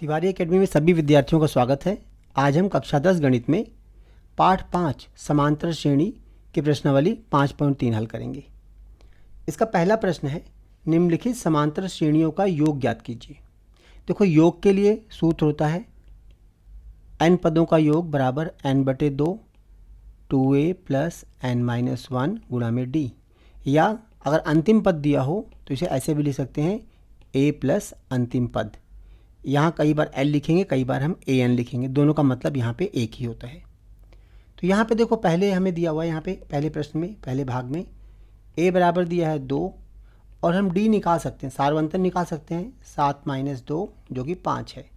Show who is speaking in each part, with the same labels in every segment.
Speaker 1: Tiwari academy में सभी विद्यार्थियों का स्वागत है। आज हम कक्षा 10 गणित में पाठ 5 समांतर श्रेणी की प्रश्नावली 5.3 हल करेंगे। इसका पहला प्रश्न है, निम्नलिखित समांतर श्रेणियों का योग ज्ञात कीजिए। देखो, योग के लिए सूत्र होता है n पदों का योग बराबर n/2 2a प्लस n-1 गुणा में d, या अगर अंतिम पद दिया हो तो इसे ऐसे भी लिख सकते हैं a प्लस अंतिम पद। यहाँ कई बार l लिखेंगे, कई बार हम an लिखेंगे, दोनों का मतलब यहाँ पे एक ही होता है। तो यहाँ पे देखो, पहले हमें दिया हुआ है, यहाँ पे पहले प्रश्न में पहले भाग में a बराबर दिया है 2 और हम d निकाल सकते हैं, सारवंतर निकाल सकते हैं 7 - 2 जो कि 5 है।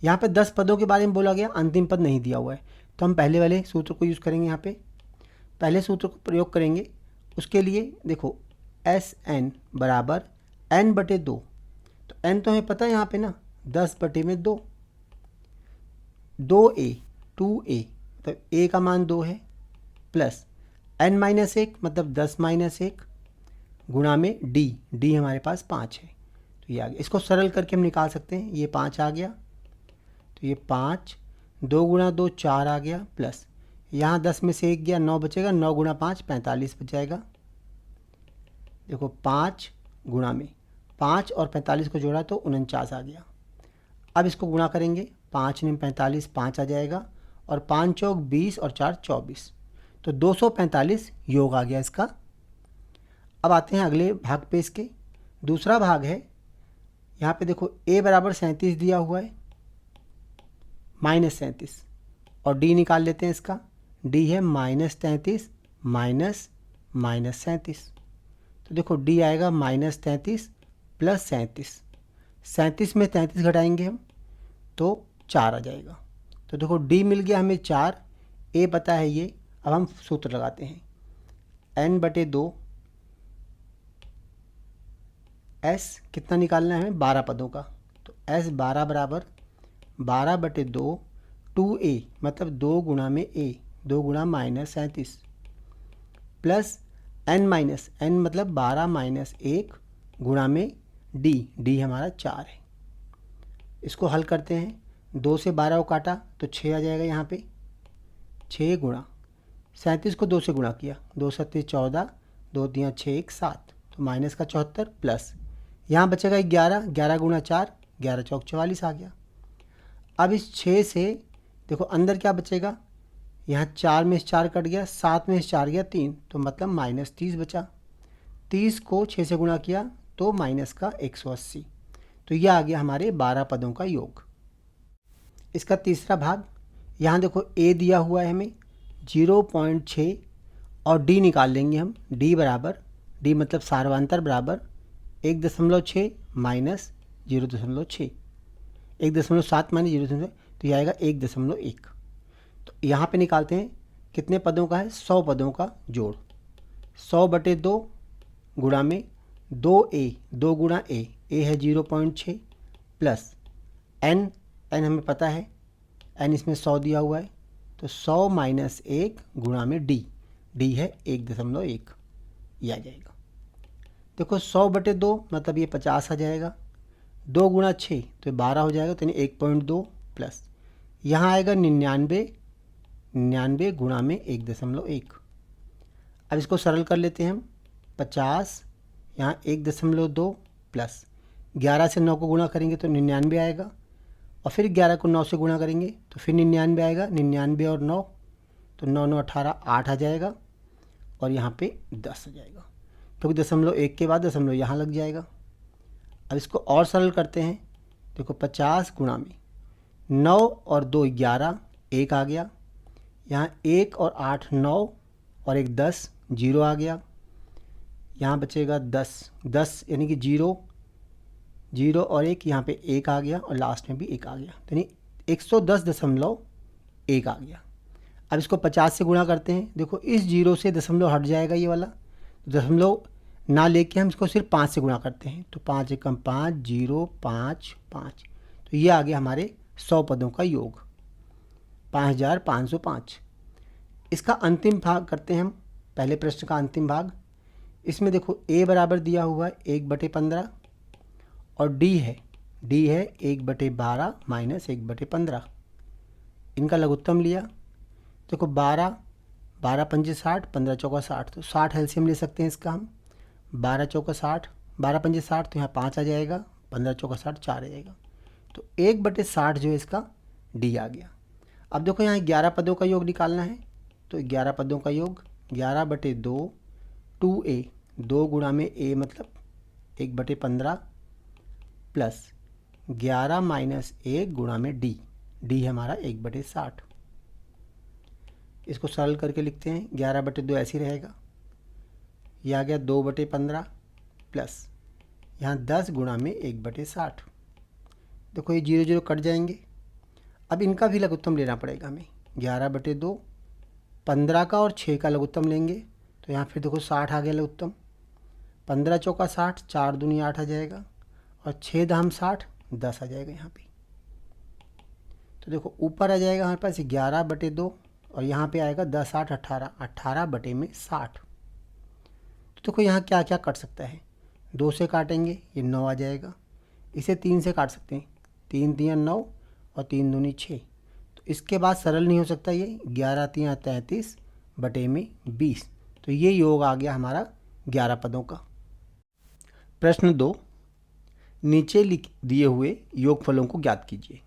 Speaker 1: यहाँ पे 10 पदों के बारे में बोला गया, अंतिम पद नहीं दिया हुआ है, तो हम पहले वाले सूत्र को यूज़ करेंगे। यहाँ पे पहले सूत्र को प्रयोग करेंगे। उसके लिए देखो Sn बराबर n/2, तो n तो हमें पता है यहाँ पे ना 10/2, 2a 2a मतलब a का मान 2 है, प्लस n-1 मतलब 10-1 गुणा में d हमारे पास 5 है, तो ये आ गया। इसको सरल करके हम निकाल सकते हैं, ये 5 आ गया, तो ये 5 2 गुणा 2 4 आ गया, प्लस यहाँ 10 में से 1 गया, 9 बचेगा, 9 गुणा 5 45 बच जाएगा। देखो 5 गुणा में 5 और 45 को जोड़ा तो 49 आ गया। अब इसको गुणा करेंगे, 5 × 45 5 आ जाएगा, और 5 चौक 20 और 4 24, तो 245 योग आ गया इसका। अब आते हैं अगले भाग पे। इसके दूसरा भाग है, यहाँ पे देखो a बराबर 37 दिया हुआ है, -37, और d निकाल लेते हैं। इसका d है -33 -37, तो देखो d आएगा -33 प्लस 37 में 33 घटाएंगे हम तो 4 आ जाएगा। तो देखो d मिल गया हमें 4, a पता है ये। अब हम सूत्र लगाते हैं, n/2 s कितना निकालना है हमें, 12 पदों का, तो s 12 बराबर 12/2 2a मतलब 2 गुणा में a 2 गुणा -37 प्लस n मतलब 12 - 1 गुणा में d हमारा 4 है। इसको हल करते हैं, 2 से 12 को काटा तो 6 आ जाएगा। यहाँ पे 6 गुणा 37 को 2 से गुणा किया, 2 × 7 = 14, 2 × 3 = 6 1 7, तो माइनस का 74 प्लस यहाँ बचेगा 11, 11 गुणा 4 11 चौक 44 आ गया। अब इस 6 से देखो अंदर क्या बचेगा, यहाँ 4 में से 4 कट गया, 7 में से 4 गया 3, तो मतलब -30 बचा। 30 को 6 से गुणा किया तो माइनस का 180, तो यह आ गया हमारे 12 पदों का योग। इसका तीसरा भाग, यहाँ देखो a दिया हुआ है हमें 0.6 और d निकाल लेंगे हम। d बराबर, d मतलब सारवांतर बराबर 1.6 माइनस 0.6, 1.7 माइनस 0.6, तो यह आएगा 1.1। तो यहाँ पे निकालते हैं कितने पदों का है, 100 पदों का जोड़। 100/2 गुणा में 2a 2 गुणा a है 0.6 प्लस n हमें पता है, n इसमें 100 दिया हुआ है, तो 100 - 1 गुणा में d है 1.1, ये आ जाएगा। देखो 100/2 मतलब ये 50 आ जाएगा, 2 गुणा 6 तो 12 हो जाएगा, तो 1.2 प्लस यहाँ आएगा 99 गुणा में 1.1। अब इसको सरल कर लेते हैं हम, 50 यहाँ 1.2 प्लस 11 से 9 को गुणा करेंगे तो 99 आएगा, और फिर 11 को 9 से गुणा करेंगे तो फिर 99 आएगा, 99 और 9 तो 9 9 18 8 आ जाएगा, और यहाँ पे 10 आ जाएगा, क्योंकि 0.1 के बाद दशमलव यहाँ लग जाएगा। अब इसको और सरल करते हैं, देखो 50 गुणा में 9 और 2 11 1 आ गया, यहाँ 1 और 8 9 और 1 10 0 आ गया, यहाँ बचेगा 10 यानी कि 0 और 1 यहाँ पे 1 आ गया, और लास्ट में भी 1 आ गया, तो यानी 110.1 आ गया। अब इसको 50 से गुणा करते हैं, देखो इस 0 से दशमलव हट जाएगा ये वाला, दशमलव ना लेके हम इसको सिर्फ 5 से गुणा करते हैं, तो 5 × 5 0 5 5, तो ये आ गया हमारे 100 पदों का योग, 5505। इसका अंतिम भाग करते हैं हम, पहले प्रश्न का अंतिम भाग। इसमें देखो a बराबर दिया हुआ है 1/15 और d है डी है 1/12 माइनस 1/15। इनका लघुत्तम लिया, देखो 12 12 पंजे 60, 15 चौका 60, तो 60 एलसीएम ले सकते हैं इसका हम। 12 चौका 60, 12 पंजे 60, तो यहाँ 5 आ जाएगा, 15 चौका 60, 4 आ जाएगा। तो 1/60 जो है इसका डी आ गया। अब देखो यहाँ 11 पदों का योग निकालना है, तो 11 पदों का योग 11/2 2a, 2 गुणा में a मतलब 1/15 प्लस 11 माइनस 1 गुणा में डी, डी है हमारा 1/60। इसको सरल करके लिखते हैं, 11/2 ऐसे ही रहेगा, ये आ गया 2/15 प्लस यहाँ 10 गुणा में 1/60। देखो ये 0 0 कट जाएंगे। अब इनका भी लघुत्तम लेना पड़ेगा हमें, 11/2 15 का और 6 का लघुत्तम लेंगे, तो यहाँ फिर देखो 60 आ गया लघुत्तम। 15 चौका 60, 4 दूनी 8 आ जाएगा, और 6 दाम 60, 10 आ जाएगा यहाँ पे। तो देखो ऊपर आ जाएगा हमारे पास 11/2 और यहाँ पे आएगा 10 8 18, 18/60। तो देखो यहाँ क्या क्या कट सकता है, 2 से काटेंगे ये 9 आ जाएगा, इसे 3 से काट सकते हैं, 3 3 9 और 3 दूनी 6। तो इसके बाद सरल नहीं हो सकता, ये 11 3 33/20। तो ये योग आ गया हमारा 11 पदों का। प्रश्न 2, नीचे लिख दिए हुए योगफलों को ज्ञात कीजिए।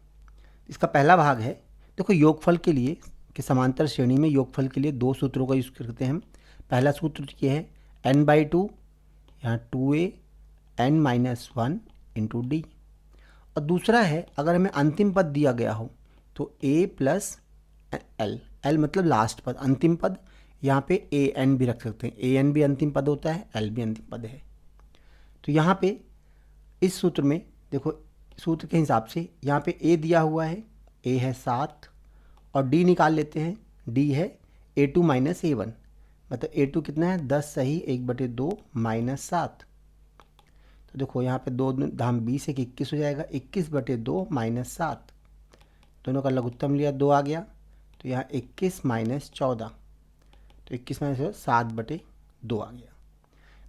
Speaker 1: इसका पहला भाग है, देखो योगफल के लिए कि समांतर श्रेणी में योगफल के लिए 2 सूत्रों का यूज़ करते हैं हम। पहला सूत्र ये है n/2, यहाँ 2a n-1 इंटू डी, और दूसरा है अगर हमें अंतिम पद दिया गया हो तो a प्लस एल, एल मतलब लास्ट पद, अंतिम पद, यहाँ पे ए एन भी रख सकते हैं, ए एन भी अंतिम पद होता है, एल भी अंतिम पद है। तो यहाँ पे इस सूत्र में देखो, सूत्र के हिसाब से यहाँ पे a दिया हुआ है, a है 7 और d निकाल लेते हैं, d है a2 माइनस a1, मतलब a2 कितना है 10 सही 1/2 माइनस 7। तो देखो यहाँ पे 2 धाम 20 एक 21 हो जाएगा, 21/2 माइनस 7, दोनों का लघुत्तम लिया 2 आ गया, तो यहाँ 21 माइनस 14, तो 21 माइनस 7/2 आ गया।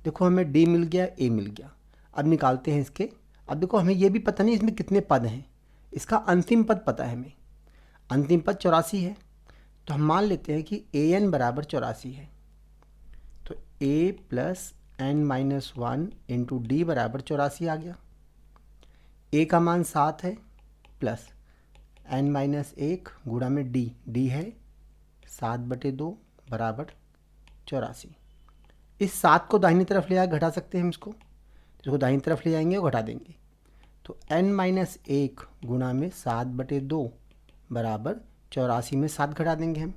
Speaker 1: देखो हमें d मिल गया, a मिल गया। अब निकालते हैं इसके। अब देखो हमें ये भी पता नहीं इसमें कितने पद हैं, इसका अंतिम पद पता है हमें, अंतिम पद 84 है, तो हम मान लेते हैं कि an बराबर 84 है, तो a plus n-1 into D बराबर 84 आ गया। a का मान 7 है प्लस n-1 गुणा में d, d है 7/2 बराबर 84। इस 7 को दाहिनी तरफ ले आए, घटा सकते हैं हम इसको, इसको दाहिनी तरफ ले जाएंगे और घटा देंगे, तो n-1 गुणा में 7/2 बराबर 84 में 7 घटा देंगे हम,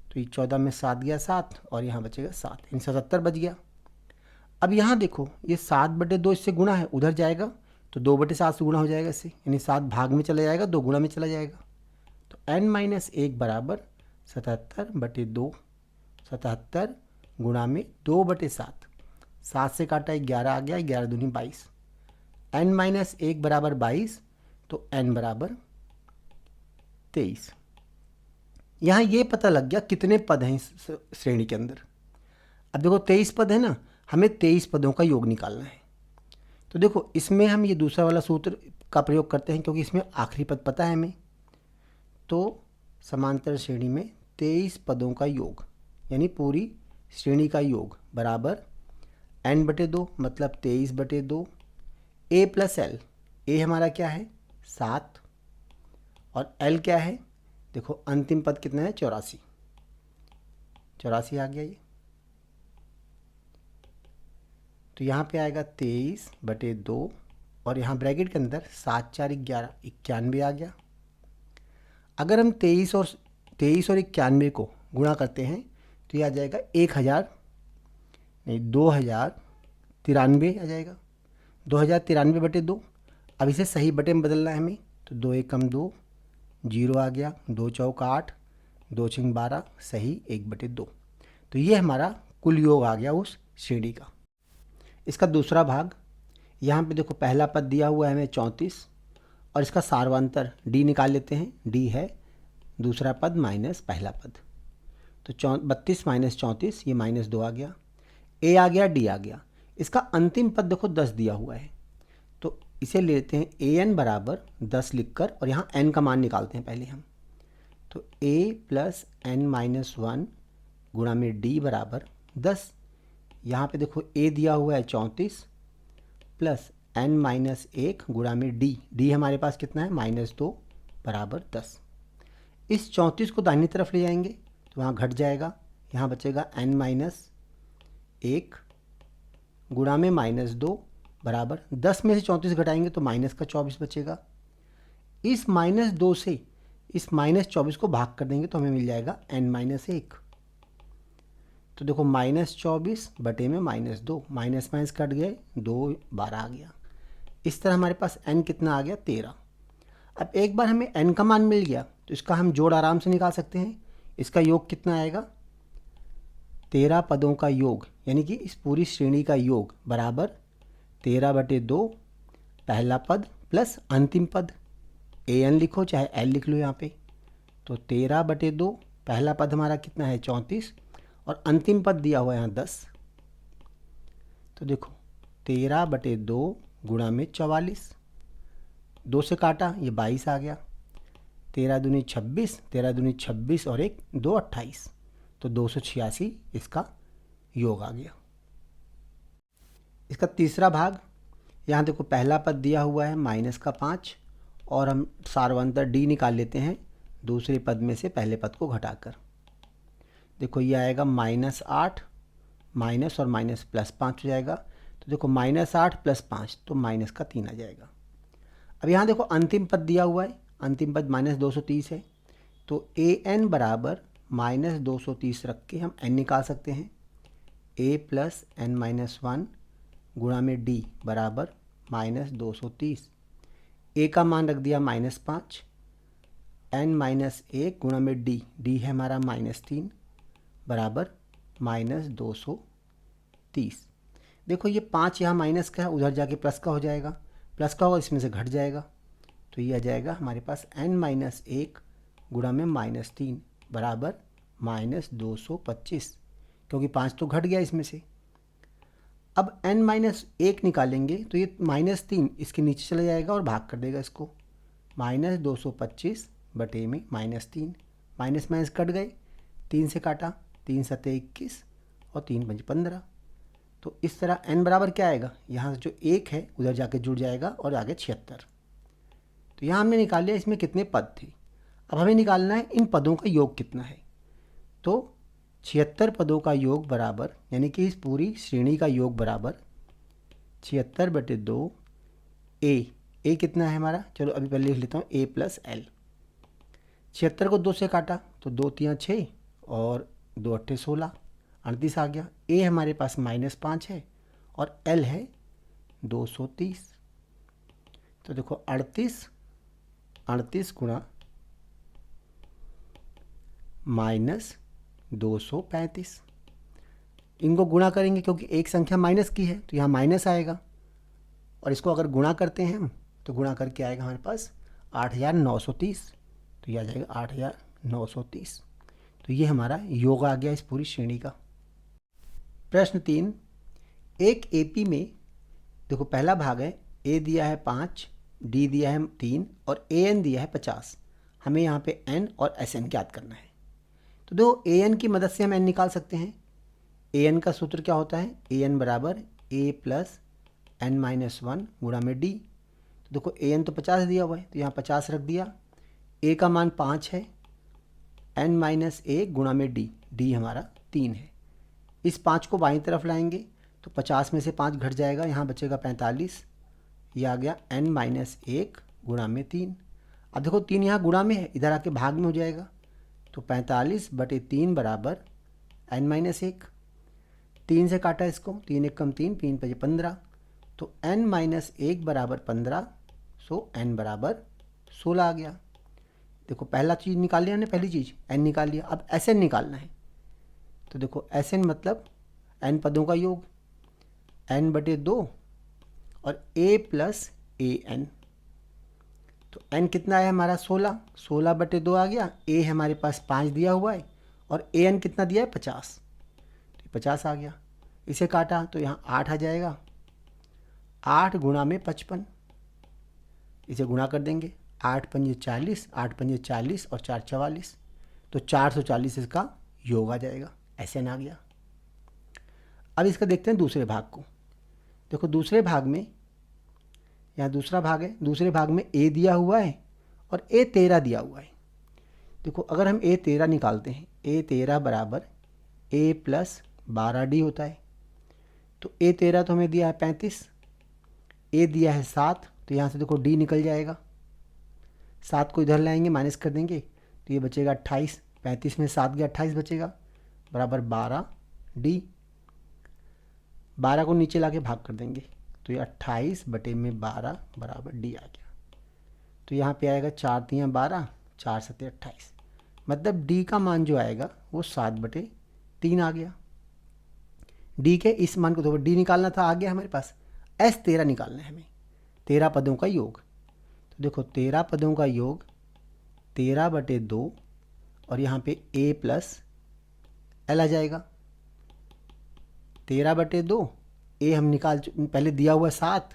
Speaker 1: तो ये 14 में 7 गया 7 और यहाँ बचेगा 7, इन 77 बच गया। अब यहाँ देखो ये 7/2 इससे गुणा है, उधर जाएगा तो 2/7 से गुणा हो जाएगा इससे, यानी 7 भाग में चला जाएगा, 2 गुणा में चला जाएगा, तो n-1 बराबर 77/2, 77 गुणा में 2/7, 7 से काटा 11 आ गया, 11 दूनी 22, n-1 बराबर 22, तो n बराबर 23। यहाँ ये पता लग गया कितने पद हैं इस श्रेणी के अंदर। अब देखो 23 पद है ना, हमें 23 पदों का योग निकालना है। तो देखो इसमें हम ये दूसरा वाला सूत्र का प्रयोग करते हैं क्योंकि इसमें आखिरी पद पता है हमें। तो समांतर श्रेणी में 23 पदों का योग यानी पूरी श्रेणी का योग बराबर n/2 मतलब 23/2, a प्लस एल, a हमारा क्या है 7 और l क्या है, देखो अंतिम पद कितना है 84, 84 आ गया ये, तो यहाँ पे आएगा 23/2 और यहाँ ब्रैकेट के अंदर 7 4 11, 91 आ गया। अगर हम 23 और 91 को गुणा करते हैं तो ये आ जाएगा 2093 आ जाएगा, 2093/2। अब इसे सही बटे में बदलना है हमें, तो 2 1 कम 2, 0 आ गया, 2 चौक 8, 2 6 12, सही 1/2। तो ये हमारा कुल योग आ गया उस श्रेणी का। इसका दूसरा भाग, यहाँ पे देखो पहला पद दिया हुआ है हमें 34 और इसका सार्वांतर d निकाल लेते हैं, d है दूसरा पद माइनस पहला पद, तो 32 माइनस 34 ये -2 आ गया, a आ गया, d आ गया। इसका अंतिम पद देखो 10 दिया हुआ है, तो इसे लेते हैं ए एन बराबर 10 लिखकर और यहाँ एन का मान निकालते हैं पहले हम। तो ए प्लस एन माइनस 1 गुणा में डी बराबर 10। यहाँ पे देखो ए दिया हुआ है 34 प्लस एन माइनस 1 गुणा में डी हमारे पास कितना है -2 बराबर 10। इस 34 को दाहिनी तरफ ले जाएंगे तो वहाँ घट जाएगा, यहाँ बचेगा एन माइनस 1 गुणा में -2 बराबर 10 में से 34 घटाएंगे तो माइनस का 24 बचेगा। इस -2 से इस -24 को भाग कर देंगे तो हमें मिल जाएगा n माइनस 1। तो देखो -24 बटे में -2, माइनस माइनस कट गए, 2 12 आ गया। इस तरह हमारे पास n कितना आ गया 13। अब एक बार हमें n का मान मिल गया तो इसका हम जोड़ आराम से निकाल सकते हैं। इसका योग कितना आएगा 13 पदों का योग, यानी कि इस पूरी श्रेणी का योग बराबर 13/2 पहला पद प्लस अंतिम पद, an लिखो चाहे l लिख लो यहाँ पे। तो 13/2 पहला पद हमारा कितना है 34 और अंतिम पद दिया हुआ है यहाँ 10। तो देखो 13/2 गुणा में 44, 2 से काटा ये 22 आ गया। 13 दूनी 26, 13 दूनी 26 और 1 2 28, तो 286 इसका योग आ गया। इसका तीसरा भाग, यहाँ देखो पहला पद दिया हुआ है -5 और हम सारवंतर डी निकाल लेते हैं दूसरे पद में से पहले पद को घटाकर। देखो ये आएगा -8 माइनस और माइनस +5 हो जाएगा। तो देखो -8 + 5 तो माइनस का 3 आ जाएगा। अब यहाँ देखो अंतिम पद दिया हुआ है, अंतिम पद -230 है। तो ए एन बराबर -230 रख के हम n निकाल सकते हैं। a प्लस n माइनस 1 गुणा में d बराबर -230। a का मान रख दिया -5, n माइनस 1 गुणा में d है हमारा -3 बराबर -230। देखो ये 5 यहाँ माइनस का है, उधर जाके प्लस का हो जाएगा, प्लस का होगा इसमें से घट जाएगा। तो ये आ जाएगा हमारे पास n माइनस 1 गुणा में -3 बराबर -225, क्योंकि 5 तो घट गया इसमें से। अब n माइनस 1 निकालेंगे तो ये -3 इसके नीचे चला जाएगा और भाग कर देगा इसको। -225 बटे में -3, माइनस माइनस कट गए, 3 से काटा, 3 7 21 और 3 5 15। तो इस तरह n बराबर क्या आएगा, यहाँ जो 1 है उधर जाके जुड़ जाएगा और आगे 76। तो यहाँ हमने निकाल लिया इसमें कितने पद थे। अब हमें निकालना है इन पदों का योग कितना है। तो 76 पदों का योग बराबर, यानी कि इस पूरी श्रेणी का योग बराबर 76/2 a कितना है हमारा, चलो अभी पहले लिख लेता हूँ a प्लस l। 76 को 2 से काटा तो 2 3 6 और 2 8 16, 38 आ गया। a हमारे पास -5 है और l है 230। तो देखो 38 गुणा -235, इनको गुणा करेंगे क्योंकि एक संख्या माइनस की है तो यहाँ माइनस आएगा, और इसको अगर गुणा करते हैं हम तो गुणा करके आएगा हमारे पास 8930। तो यह आ जाएगा 8930। तो ये हमारा योग आ गया इस पूरी श्रेणी का। प्रश्न 3, एक एपी में देखो पहला भाग है, ए दिया है 5, डी दिया है 3 और ए एन दिया है 50। हमें यहाँ पे एन और एस एन ज्ञात करना है। तो दो ए एन की मदद से हम एन निकाल सकते हैं। ए एन का सूत्र क्या होता है, ए एन बराबर ए प्लस एन माइनस 1 गुणा में डी। तो देखो ए एन तो 50 दिया हुआ है तो यहाँ 50 रख दिया, ए का मान 5 है, एन माइनस 1 गुणा में डी हमारा 3 है। इस 5 को बाईं तरफ लाएंगे तो 50 में से 5 घट जाएगा, यहाँ बचेगा 45। ये आ गया एन माइनस 1 गुणा में 3। अब देखो 3 यहाँ गुणा में है, इधर आके भाग में हो जाएगा। तो 45/3 बराबर एन माइनस 1। 3 से काटा इसको, 3 1 कम 3, 3 5 15। तो n माइनस 1 बराबर 15, सो n बराबर 16 आ गया। देखो पहला चीज़ निकाल लिया हमने, पहली चीज़ n निकाल लिया। अब एस एन निकालना है। तो देखो एस एन मतलब n पदों का योग, n/2 और a प्लस ए एन। तो n कितना है हमारा 16, 16/2 आ गया। a हमारे पास 5 दिया हुआ है और ए एन कितना दिया है 50, तो 50 आ गया। इसे काटा तो यहाँ 8 आ जाएगा, 8 गुणा में 55। इसे गुणा कर देंगे, 8 पंजे 40, 8 पंजे 40 और 4 44, तो 440 इसका योग आ जाएगा। SN आ गया। अब इसका देखते हैं दूसरे भाग को। देखो दूसरे भाग में, यहाँ दूसरा भाग है, दूसरे भाग में A दिया हुआ है और A 13 दिया हुआ है। देखो अगर हम A 13 निकालते हैं, A 13 बराबर A प्लस 12D होता है। तो A 13 तो हमें दिया है 35, A दिया है 7, तो यहाँ से देखो D निकल जाएगा, 7 को इधर लाएंगे माइनस कर देंगे तो ये बचेगा 28, 35 में 7 गया 28 बचेगा, बराबर 12D। 12 को नीचे ला के भाग कर देंगे तो ये 28 बटे में 12 बराबर D आ गया। तो यहाँ पे आएगा 4 तियाँ 12, 4 सत्ते 28, मतलब D का मान जो आएगा वो 7 बटे 3 आ गया। D के इस मान को तो D निकालना था, आ गया हमारे पास। S 13 निकालना है हमें, 13 पदों का योग। तो देखो 13 पदों का योग 13 बटे 2 और यहाँ पे A प्लस L आ जाएगा। 13 बटे 2, A हम निकाल पहले दिया हुआ 7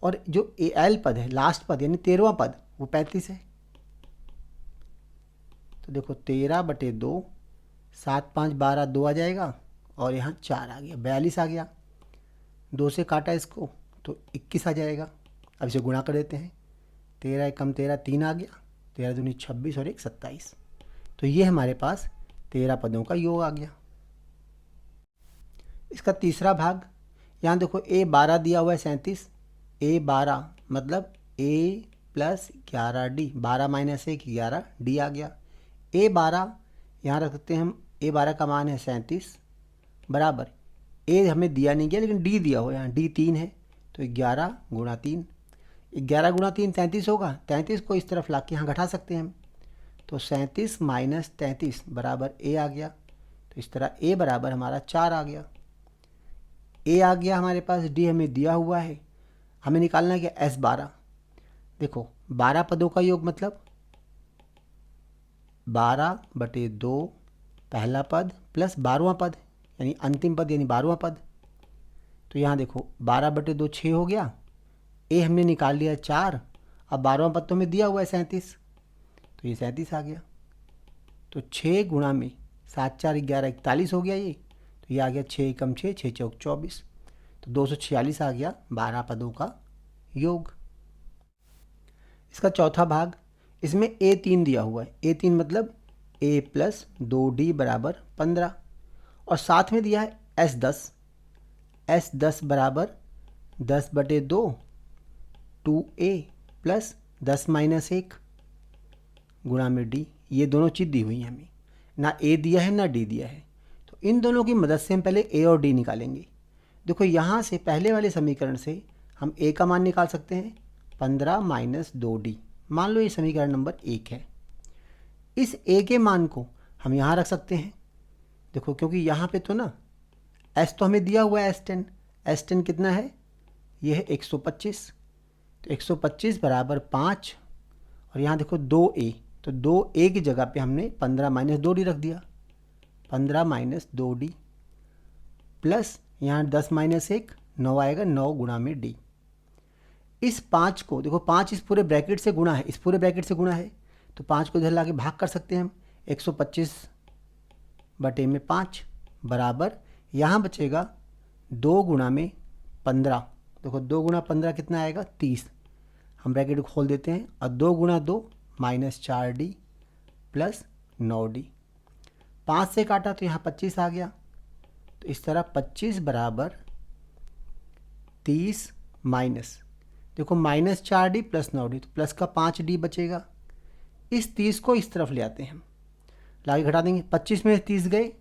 Speaker 1: और जो L पद है लास्ट पद यानी 13वां पद वो 35 है। तो देखो 13 बटे 2, 7 5 12 2 आ जाएगा और यहाँ 4 आ गया, 42 आ गया। 2 से काटा इसको तो 21 आ जाएगा। अब इसे गुणा कर देते हैं, 13 कम 13 3 आ गया, 13 दूनी 26 और 1 27। तो ये हमारे पास 13 पदों का योग आ गया। इसका तीसरा भाग, यहाँ देखो A 12 दिया हुआ है 37, A 12 मतलब A plus 11D, 12 minus 1 11D आ गया। A 12 यहाँ रख सकते हैं हम, A 12 का मान है 37 बराबर, A हमें दिया नहीं गया लेकिन D दिया हुआ है, यहाँ D 3 है तो 11 गुणा 3, 11 गुणा 3 33 होगा, 33 को इस तरफ ला के यहाँ घटा सकते हैं हम, तो 37 माइनस 33 बराबर A आ गया। तो इस तरह A बराबर हमारा 4 आ गया। A आ गया हमारे पास, D हमें दिया हुआ है, हमें निकालना है कि S 12। देखो 12 पदों का योग मतलब 12 बटे 2 पहला पद प्लस 12वां पद यानी अंतिम पद यानी 12वां पद। तो यहाँ देखो 12 बटे 2 6 हो गया, A हमने निकाल लिया 4, अब 12वां पद तो हमें दिया हुआ है 37, तो ये 37 आ गया। तो 6 गुणा में 7 4 11 41 हो गया ये, तो ये आ गया 6 कम 6 6 चौक 24, तो 246 आ गया 12 पदों का योग। इसका चौथा भाग, इसमें A 3 दिया हुआ है, A 3 मतलब A प्लस 2D बराबर 15 और साथ में दिया है S 10, S 10 बराबर 10 बटे 2 2A प्लस 10 माइनस 1 गुणा में D। ये दोनों चीज़ दी हुई हैं हमें, ना A दिया है ना D दिया है, तो इन दोनों की मदद से हम पहले A और D निकालेंगे। देखो यहाँ से पहले वाले समीकरण से हम A का मान निकाल सकते हैं 15 माइनस 2D, मान लो ये समीकरण नंबर 1 है। इस A के मान को हम यहाँ रख सकते हैं, देखो क्योंकि यहाँ पे तो ना S तो हमें दिया हुआ है S10, S10 कितना है, ये है 125, तो 125 बराबर 5 और यहाँ देखो 2A, तो 2A की जगह पे हमने 15 माइनस 2D रख दिया, 15 माइनस 2D प्लस यहाँ 10 माइनस 1 9 आएगा, 9 गुणा में D। इस 5 को देखो 5 इस पूरे ब्रैकेट से गुणा है, इस पूरे ब्रैकेट से गुणा है, तो 5 को इधर ला के भाग कर सकते हैं हम, 125 बटे में 5 बराबर यहाँ बचेगा 2 गुणा में 15, देखो 2 गुणा 15 कितना आएगा 30, हम ब्रैकेट को खोल देते हैं और 2 गुणा 2 माइनस 4D प्लस 9D, 5 से काटा तो यहाँ 25 आ गया, तो इस तरह 25 बराबर 30 माइनस, देखो माइनस 4D प्लस 9D, तो प्लस का 5D बचेगा। इस 30 को इस तरफ ले आते हैं हम, लाके घटा देंगे, 25 में 30 गए,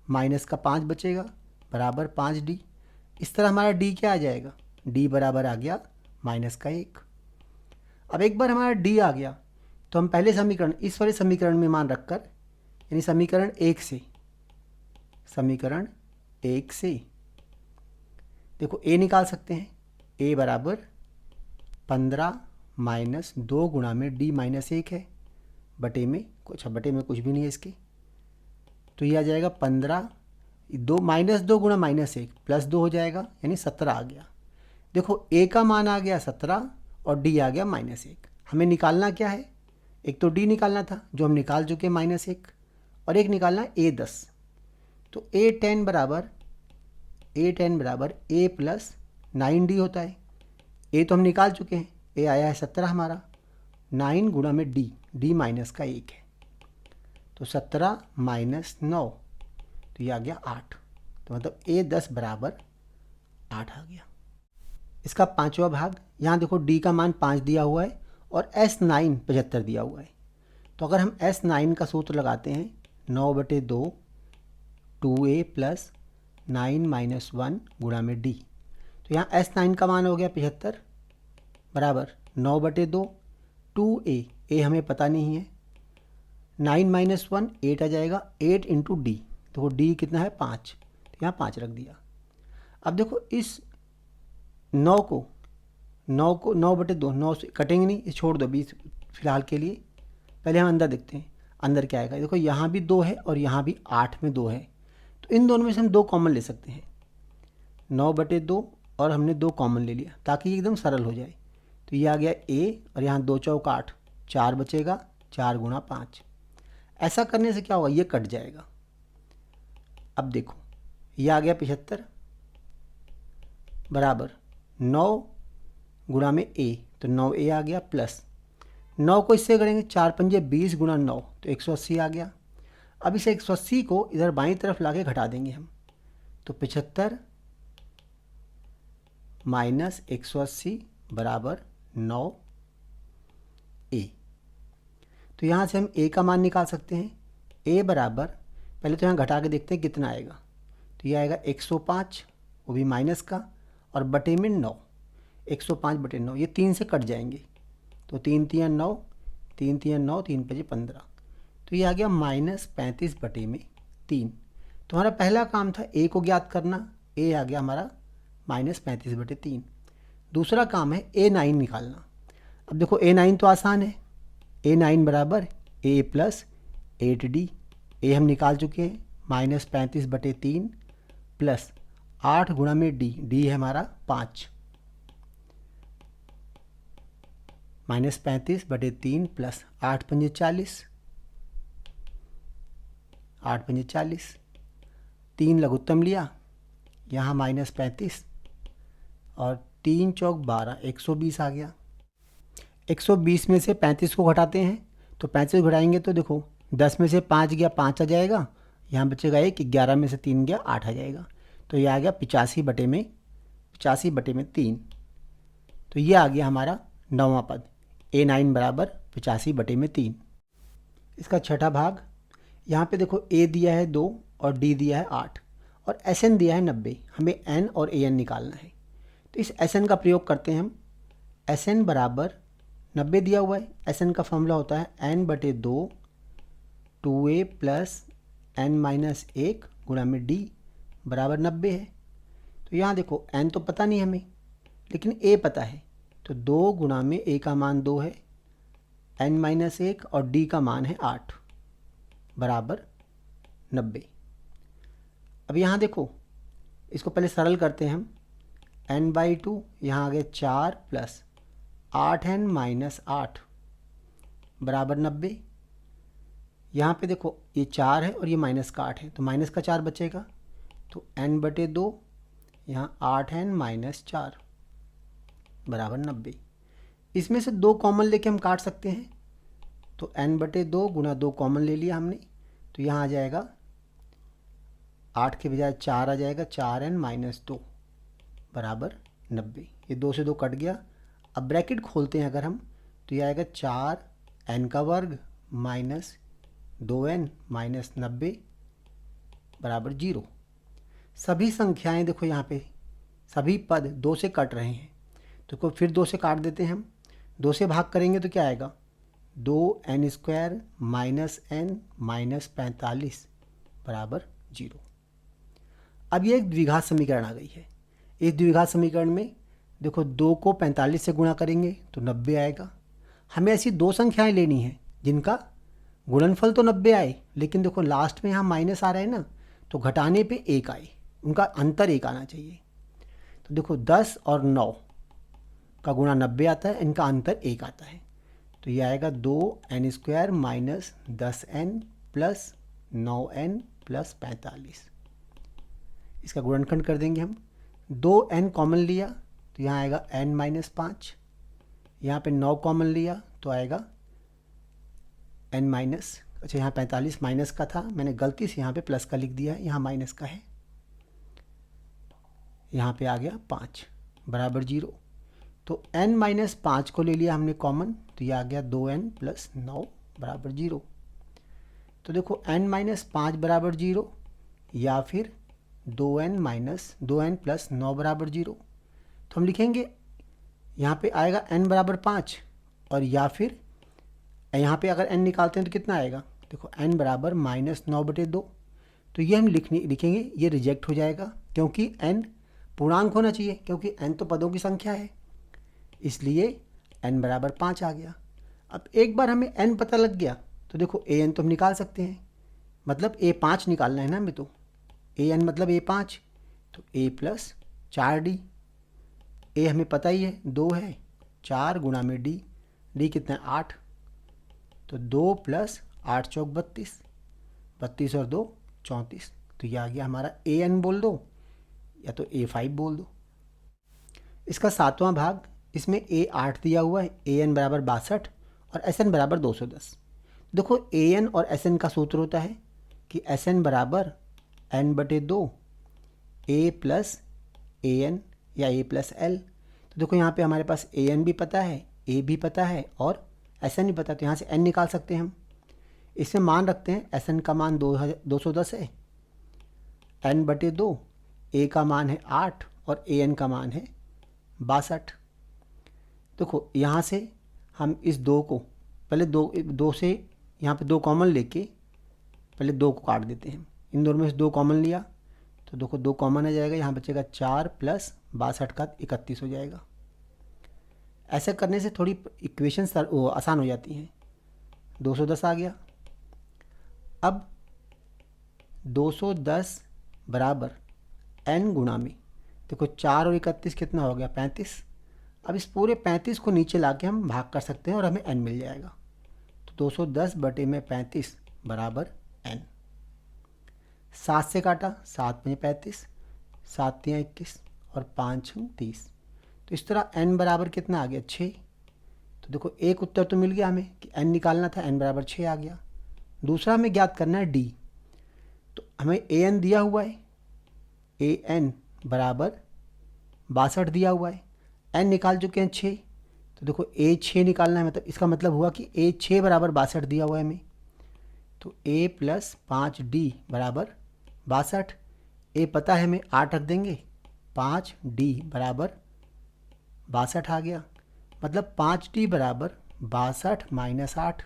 Speaker 1: माइनस का 5 बचेगा बराबर 5D। इस तरह हमारा D क्या आ जाएगा, D बराबर आ गया माइनस का 1। अब एक बार हमारा D आ गया तो हम पहले समीकरण इस वाले समीकरण में मान रखकर यानी समीकरण 1 से देखो A निकाल सकते हैं, A बराबर 15 माइनस 2 गुणा में D माइनस 1 है, बटे में कुछ भी नहीं है इसके, तो ये आ जाएगा 15 2 माइनस 2 गुणा माइनस 1 प्लस 2 हो जाएगा यानी 17 आ गया। देखो A का मान आ गया 17 और डी आ गया -1। हमें निकालना क्या है, एक तो डी निकालना था जो हम निकाल चुके -1, और एक निकालना है A10। तो A10 बराबर A प्लस 9D होता है। ए तो हम निकाल चुके हैं, ए आया है 17 हमारा, 9 गुणा में डी माइनस का 1 है, तो 17 माइनस 9, तो ये आ गया 8। तो मतलब A10 बराबर 8 आ गया। इसका पांचवा भाग, यहाँ देखो डी का मान 5 दिया हुआ है और S9 75 दिया हुआ है। तो अगर हम S9 का सूत्र लगाते हैं 9/2 2A प्लस 9 माइनस 1 गुणा में डी, तो यहाँ S9 का मान हो गया 75 बराबर 9/2 2A, ए हमें पता नहीं है, 9 माइनस 1 8 आ जाएगा, 8 इंटू डी, तो वो डी कितना है 5, तो यहाँ 5 रख दिया। अब देखो इस 9 को 9/2, 9 से कटेंगे नहीं, इस छोड़ दो 20 फिलहाल के लिए। पहले हम अंदर देखते हैं अंदर क्या आएगा। देखो यहाँ भी 2 है और यहाँ भी 8 में 2 है, तो इन दोनों में से हम 2 कॉमन ले सकते हैं, 9/2 और हमने 2 कॉमन ले लिया ताकि एकदम सरल हो जाए। तो ये आ गया ए, और यहाँ 2 चौक 8, 4 बचेगा, 4 गुणा 5। ऐसा करने से क्या होगा, ये कट जाएगा। अब देखो ये आ गया 75 बराबर 9 गुणा में ए, तो 9A आ गया, प्लस 9 को इससे करेंगे 4 पंजे 20 गुणा 9, तो 180 आ गया। अब इसे 180 को इधर बाईं तरफ लाके घटा देंगे हम, तो 75 माइनस 180 बराबर 9A। तो यहाँ से हम A का मान निकाल सकते हैं। A बराबर, पहले तो यहाँ घटा के देखते हैं कितना आएगा, तो ये आएगा 105, वो भी माइनस का, और बटे में 9, 105/9, ये 3 से कट जाएंगे, तो 3 3 9, 3 3 9, 3 5 15, तो ये आ गया -35/3। तो हमारा पहला काम था A को ज्ञात करना, A आ गया हमारा -35/3। दूसरा काम है A9 निकालना। अब देखो A9 तो आसान है, A9 बराबर A प्लस 8D, A हम निकाल चुके हैं -35/3 प्लस 8 गुणा में D है हमारा 5, -35/3 प्लस 8 पंजे 40, 8 पंजे 40, 3 लघुत्तम लिया, यहाँ -35 और 3 चौक 12, 120 आ गया। 120 में से 35 को घटाते हैं, तो 35 घटाएंगे तो देखो 10 में से 5 गया 5 आ जाएगा, यहाँ बचेगा 1, 11 में से 3 गया 8 आ जाएगा, तो ये आ गया 85/3। तो ये आ गया हमारा 9वां पद, A9 बराबर 85/3। इसका छठा भाग, यहाँ पे देखो A दिया है 2 और D दिया है 8 और SN दिया है 90, हमें N और AN निकालना है। तो इस SN का प्रयोग करते हैं हम। SN बराबर 90 दिया हुआ है, SN का फॉर्मूला होता है N/2 2A प्लस N-1 गुणा में D बराबर 90 है। तो यहाँ देखो N तो पता नहीं हमें, लेकिन A पता है, तो 2 गुणा में A का मान 2 है, N-1 और D का मान है 8 बराबर 90। अब यहाँ देखो इसको पहले सरल करते हैं हम, N/2 यहाँ आ गया 4 प्लस 8N-8 बराबर 90। यहाँ पे देखो ये 4 है और ये माइनस का 8 है, तो माइनस का 4 बचेगा, तो N/2 यहाँ 8N-4 बराबर 90। इसमें से 2 कॉमन लेके हम काट सकते हैं, तो N/2 गुणा 2 कॉमन ले लिया हमने, तो यहाँ आ जाएगा 8 के बजाय 4 आ जाएगा, 4N-2 बराबर 90। ये 2 से 2 कट गया। अब ब्रैकेट खोलते हैं अगर हम, तो ये आएगा 4N का वर्ग माइनस 2N माइनस 90 बराबर 0। सभी संख्याएं देखो यहाँ पे सभी पद 2 से कट रहे हैं, तो फिर 2 से काट देते हैं हम। 2 से भाग करेंगे तो क्या आएगा, 2N² माइनस N माइनस 45 बराबर 0। अब ये एक द्विघात समीकरण आ गई है। इस द्विघात समीकरण में देखो 2 को 45 से गुणा करेंगे तो 90 आएगा। हमें ऐसी 2 संख्याएं लेनी है जिनका गुणनफल तो 90 आए, लेकिन देखो लास्ट में यहाँ माइनस आ रहा है ना, तो घटाने पे 1 आए, उनका अंतर 1 आना चाहिए। तो देखो 10 और 9 का गुणा 90 आता है, इनका अंतर 1 आता है। तो ये आएगा 2n² minus 10n plus 9n plus 45। इसका गुणनखंड कर देंगे हम। 2n कॉमन लिया तो यहाँ आएगा n माइनस 5, यहाँ पे 9 कॉमन लिया तो आएगा n माइनस, अच्छा यहाँ 45 माइनस का था, मैंने गलती से यहाँ पे प्लस का लिख दिया है, यहाँ माइनस का है। यहाँ पे आ गया 5 बराबर 0। तो n माइनस 5 को ले लिया हमने कॉमन, तो ये आ गया 2n प्लस 9 बराबर 0। तो देखो n माइनस 5 बराबर 0 या फिर 2n प्लस 9 बराबर 0। तो हम लिखेंगे यहाँ पे आएगा n बराबर 5, और या फिर यहाँ पे अगर n निकालते हैं तो कितना आएगा, देखो n बराबर -9/2। तो ये हम लिखेंगे, ये रिजेक्ट हो जाएगा क्योंकि n पूर्णांक होना चाहिए, क्योंकि n तो पदों की संख्या है, इसलिए n बराबर 5 आ गया। अब एक बार हमें n पता लग गया तो देखो an तो हम निकाल सकते हैं, मतलब a5 निकालना है ना हमें, तो an मतलब a5, तो a प्लस 4d। a हमें पता ही है 2 है, 4 गुणा में d कितना है 8, तो 2 प्लस 8 चौक 32, 32 और 2 34। तो यह आ गया हमारा an बोल दो या तो a5 बोल दो। इसका 7वां भाग, इसमें a8 दिया हुआ है, an बराबर 62 और sn बराबर 210। देखो an और sn का सूत्र होता है कि sn बराबर n/2 a प्लस an या a प्लस l। तो देखो यहाँ पे हमारे पास an भी पता है, a भी पता है और sn भी पता है, तो यहाँ से n निकाल सकते हैं हम। इसमें मान रखते हैं, sn का मान 210 है, n/2, a का मान है 8 और an का मान है 62। देखो यहाँ से हम इस 2 को पहले 2 से यहाँ पे 2 कॉमन लेके पहले 2 को काट देते हैं। इन दोनों में से 2 कॉमन लिया तो देखो 2 कॉमन आ जाएगा, यहाँ बचेगा 4 प्लस 62 का 31 हो जाएगा। ऐसा करने से थोड़ी इक्वेशन आसान हो जाती हैं। 210 आ गया। अब 210 बराबर n गुणा में, देखो 4 और 31 कितना हो गया 35। अब इस पूरे 35 को नीचे लाके हम भाग कर सकते हैं और हमें n मिल जाएगा। तो 210 बटे में 35 बराबर n। 7 से काटा, 7 में 35, 7 तियाँ 21 और 5 30। तो इस तरह n बराबर कितना आ गया 6। तो देखो एक उत्तर तो मिल गया हमें कि n निकालना था, n बराबर 6 आ गया। दूसरा हमें ज्ञात करना है d। तो हमें an दिया हुआ है, an बराबर 62 दिया हुआ है, n निकाल चुके हैं 6। तो देखो a6 निकालना है, मतलब इसका मतलब हुआ कि a6 बराबर 62 दिया हुआ है हमें। तो a प्लस 5d बराबर 62। a पता है हमें, 8 रख देंगे, 5d बराबर 62 आ गया। मतलब 5d बराबर 62 माइनस 8,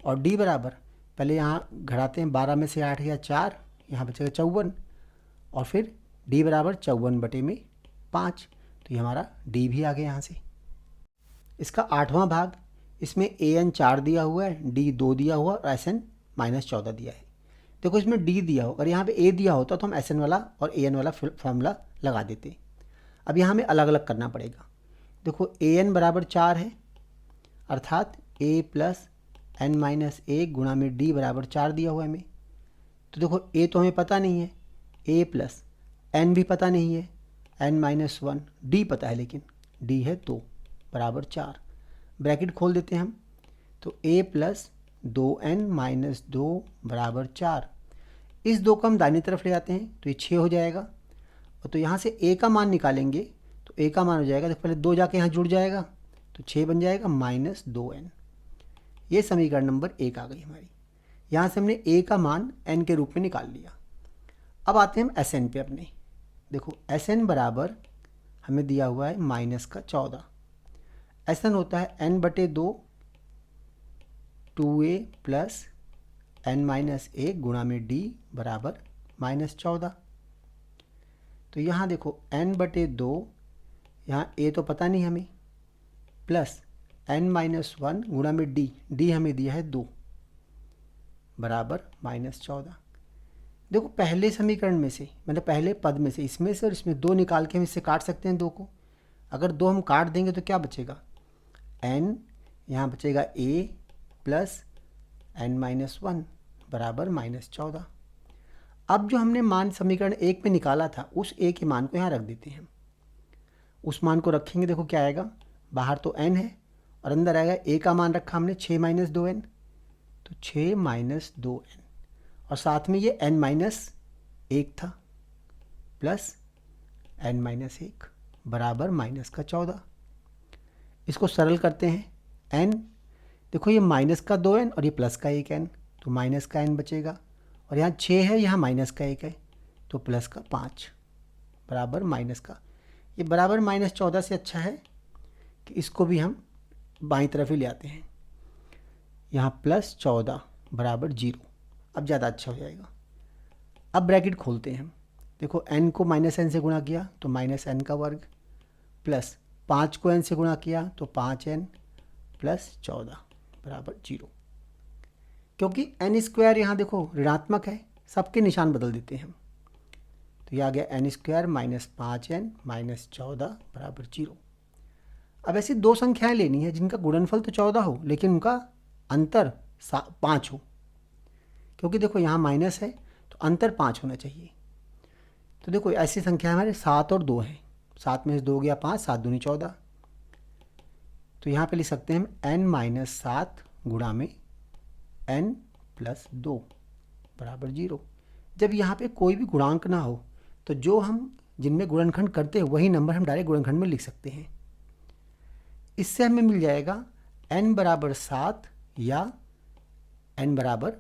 Speaker 1: और d बराबर पहले यहाँ घटाते हैं, 12 में से 8 या 4, यहाँ बचेगा 54, और फिर d बराबर 54 बटे में 5। तो ये हमारा d भी आ गया यहाँ से। इसका 8वां भाग, इसमें an 4 दिया हुआ है, d 2 दिया हुआ और sn -14 दिया है। देखो इसमें d दिया हो, अगर यहाँ पे a दिया होता तो हम sn वाला और an वाला फॉर्मूला लगा देते। अब यहाँ हमें अलग अलग करना पड़ेगा। देखो an बराबर 4 है, अर्थात a प्लस n माइनस 1 गुणा में d बराबर 4 दिया हुआ है हमें। तो देखो a तो हमें पता नहीं है, a प्लस n भी पता नहीं है, n माइनस 1, d पता है लेकिन d है 2 बराबर 4। ब्रैकेट खोल देते हैं हम, तो a प्लस 2n माइनस 2 बराबर 4। इस 2 को हम दाहिनी तरफ ले आते हैं तो ये 6 हो जाएगा। और तो यहाँ से a का मान निकालेंगे तो a का मान हो जाएगा, तो पहले 2 जाके यहाँ जुड़ जाएगा तो 6 बन जाएगा -2n। ये समीकरण नंबर 1 आ गई हमारी। यहाँ से हमने a का मान n के रूप में निकाल लिया। अब आते हैं हम Sn पे अपने। देखो Sn बराबर हमें दिया हुआ है -14। Sn होता है n/2 2a plus n minus 1 गुणा में d बराबर -14। तो यहाँ देखो n/2, यहाँ a तो पता नहीं हमें, प्लस n माइनस 1 गुणा में d हमें दिया है 2 बराबर -14। देखो पहले समीकरण में से, मतलब पहले पद में से, इसमें से और इसमें 2 निकाल के हम इससे काट सकते हैं 2 को। अगर 2 हम काट देंगे तो क्या बचेगा, n, यहाँ बचेगा a प्लस n-1 बराबर -14। अब जो हमने मान समीकरण 1 में निकाला था उस a के मान को यहाँ रख देते हैं। उस मान को रखेंगे, देखो क्या आएगा, बाहर तो n है और अंदर आएगा a का मान रखा हमने 6 - 2n, तो 6 - 2n और साथ में ये n-1 था प्लस n-1 बराबर -14। इसको सरल करते हैं, n, देखो ये माइनस का 2n और ये प्लस का 1n, तो माइनस का n बचेगा और यहाँ 6 है, यहाँ माइनस का 1 है, तो प्लस का 5 बराबर माइनस का, ये बराबर -14 से अच्छा है कि इसको भी हम बाईं तरफ ही ले आते हैं, यहाँ +14 बराबर 0, अब ज़्यादा अच्छा हो जाएगा। अब ब्रैकेट खोलते हैं हम, देखो n को -n से गुणा किया तो -n का वर्ग प्लस 5 को n से गुणा किया तो 5n प्लस 14 बराबर 0। क्योंकि n² यहाँ देखो ऋणात्मक है, सबके निशान बदल देते हैं हम, तो ये आ गया n² -5n -14 बराबर 0। अब ऐसी 2 संख्याएं लेनी है जिनका गुणनफल तो 14 हो लेकिन उनका अंतर 5 हो, क्योंकि देखो यहाँ माइनस है तो अंतर 5 होना चाहिए। तो देखो ऐसी संख्या हमारे 7 और 2 हैं, 7 में से 2 गया 5, 7 दूनी 14, तो यहाँ पे लिख सकते हैं हम n-7 गुणा में n + 2 बराबर 0। जब यहाँ पे कोई भी गुणांक ना हो तो जो हम जिनमें गुणनखंड करते हैं वही नंबर हम डायरेक्ट गुणनखंड में लिख सकते हैं। इससे हमें मिल जाएगा n बराबर 7 या n बराबर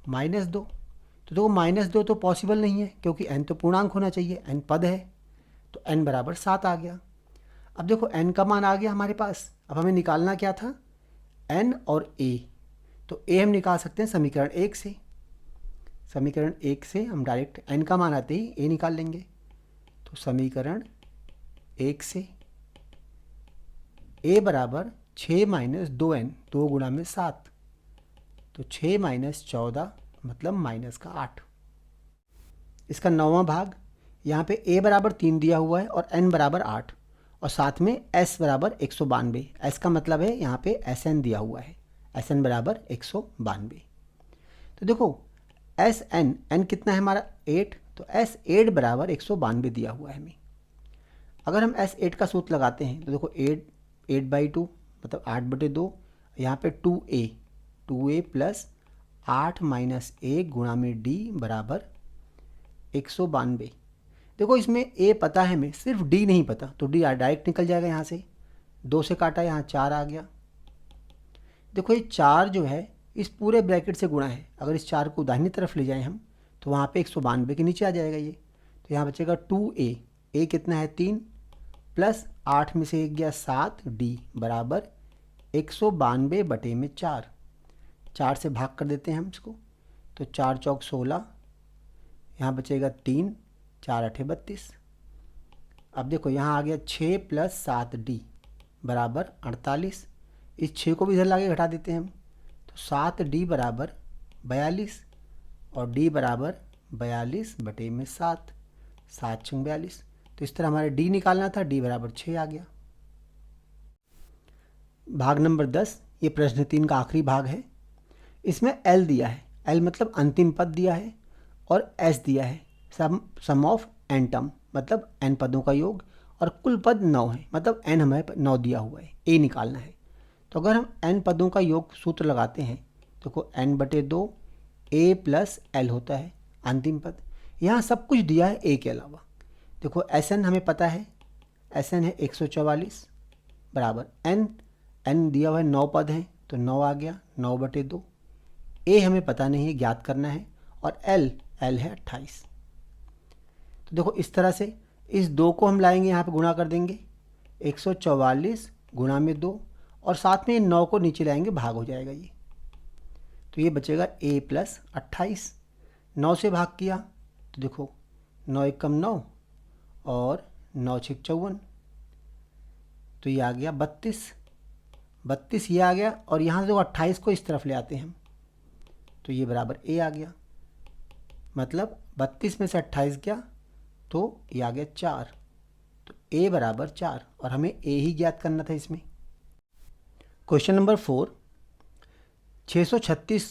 Speaker 1: -2। तो देखो -2 तो पॉसिबल नहीं है क्योंकि n तो पूर्णांक होना चाहिए, n पद है, तो n बराबर 7 आ गया। अब देखो n का मान आ गया हमारे पास, अब हमें निकालना क्या था, n और a, तो a हम निकाल सकते हैं समीकरण 1 से। समीकरण 1 से हम डायरेक्ट n का मान आते ही a निकाल लेंगे, तो समीकरण 1 से a बराबर 6 - 2n, 2 गुणा में 7, तो 6 - 14 मतलब -8। इसका 9वां भाग, यहाँ पे a बराबर 3 दिया हुआ है और n बराबर 8 और साथ में s बराबर 192, s का मतलब है यहाँ पे Sn दिया हुआ है, Sn बराबर 192। तो देखो Sn, n कितना है हमारा 8, तो S8 बराबर 192 दिया हुआ है हमें। अगर हम S8 का सूत्र लगाते हैं तो देखो 8/2 मतलब 8/2, यहाँ पे 2a प्लस 8 - 1 गुणा में d बराबर 192। देखो इसमें a पता है हमें, सिर्फ d नहीं पता, तो d डायरेक्ट निकल जाएगा यहाँ से, 2 से काटा यहाँ 4 आ गया। देखो ये 4 जो है इस पूरे ब्रैकेट से गुणा है, अगर इस 4 को दाहिनी तरफ ले जाएं हम तो वहाँ पे 192 के नीचे आ जाएगा ये, तो यहाँ बचेगा 2a, a कितना है 3 प्लस 8 में से 1 गया 7, d बराबर 192/4, 4 से भाग कर देते हैं हम इसको, तो 4 चौक 16, यहाँ बचेगा 3, 4 8 32। अब देखो यहाँ आ गया 6 + 7d बराबर 48, इस 6 को भी इधर लाके घटा देते हैं हम, तो 7d बराबर 42 और d बराबर 42/7, 7 × 42, तो इस तरह हमारे d निकालना था, d बराबर 6 आ गया। भाग नंबर 10, ये प्रश्न 3 का आखिरी भाग है। इसमें l दिया है, l मतलब अंतिम पद दिया है, और s दिया है सम ऑफ n टर्म मतलब n पदों का योग, और कुल पद 9 है मतलब n हमें 9 दिया हुआ है, a निकालना है। तो अगर हम n पदों का योग सूत्र लगाते हैं, देखो n/2 a प्लस l होता है अंतिम पद। यहाँ सब कुछ दिया है a के अलावा, देखो Sn हमें पता है, Sn है 144 बराबर n दिया हुआ है 9 पद हैं तो 9 आ गया, 9/2। a हमें पता नहीं है, ज्ञात करना है, और l है 28। तो देखो इस तरह से इस 2 को हम लाएंगे यहाँ पे गुणा कर देंगे, 144 गुणा में 2, और साथ में 9 को नीचे लाएंगे, भाग हो जाएगा ये, तो ये बचेगा a प्लस 28। 9 से भाग किया तो देखो 9 × 9 और 9 × 6 = 54, तो ये आ गया 32 ये आ गया, और यहाँ से जो 28 को इस तरफ ले आते हैं हम, तो ये बराबर a आ गया, मतलब 32 में से 28 गया तो ये आ गया 4, तो a बराबर 4 और हमें a ही ज्ञात करना था इसमें। क्वेश्चन नंबर 4, 636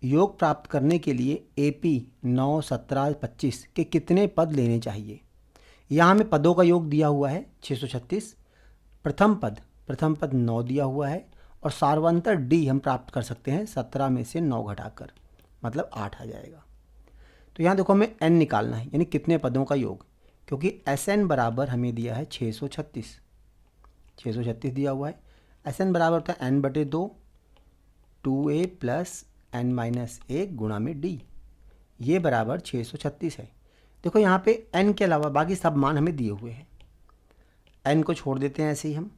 Speaker 1: योग प्राप्त करने के लिए AP 9, 17, 25 के कितने पद लेने चाहिए। यहाँ हमें पदों का योग दिया हुआ है 636, प्रथम पद 9 दिया हुआ है और सार्वंतर D हम प्राप्त कर सकते हैं 17 में से 9 घटाकर, मतलब 8 आ जाएगा। तो यहाँ देखो हमें n निकालना है, यानी कितने पदों का योग, क्योंकि Sn बराबर हमें दिया है 636 दिया हुआ है। Sn बराबर होता है n/2 2a प्लस n-1 गुणा में d, ये बराबर 636 है। देखो यहाँ पे n के अलावा बाकी सब मान हमें दिए हुए हैं, n को छोड़ देते हैं ऐसे ही हम।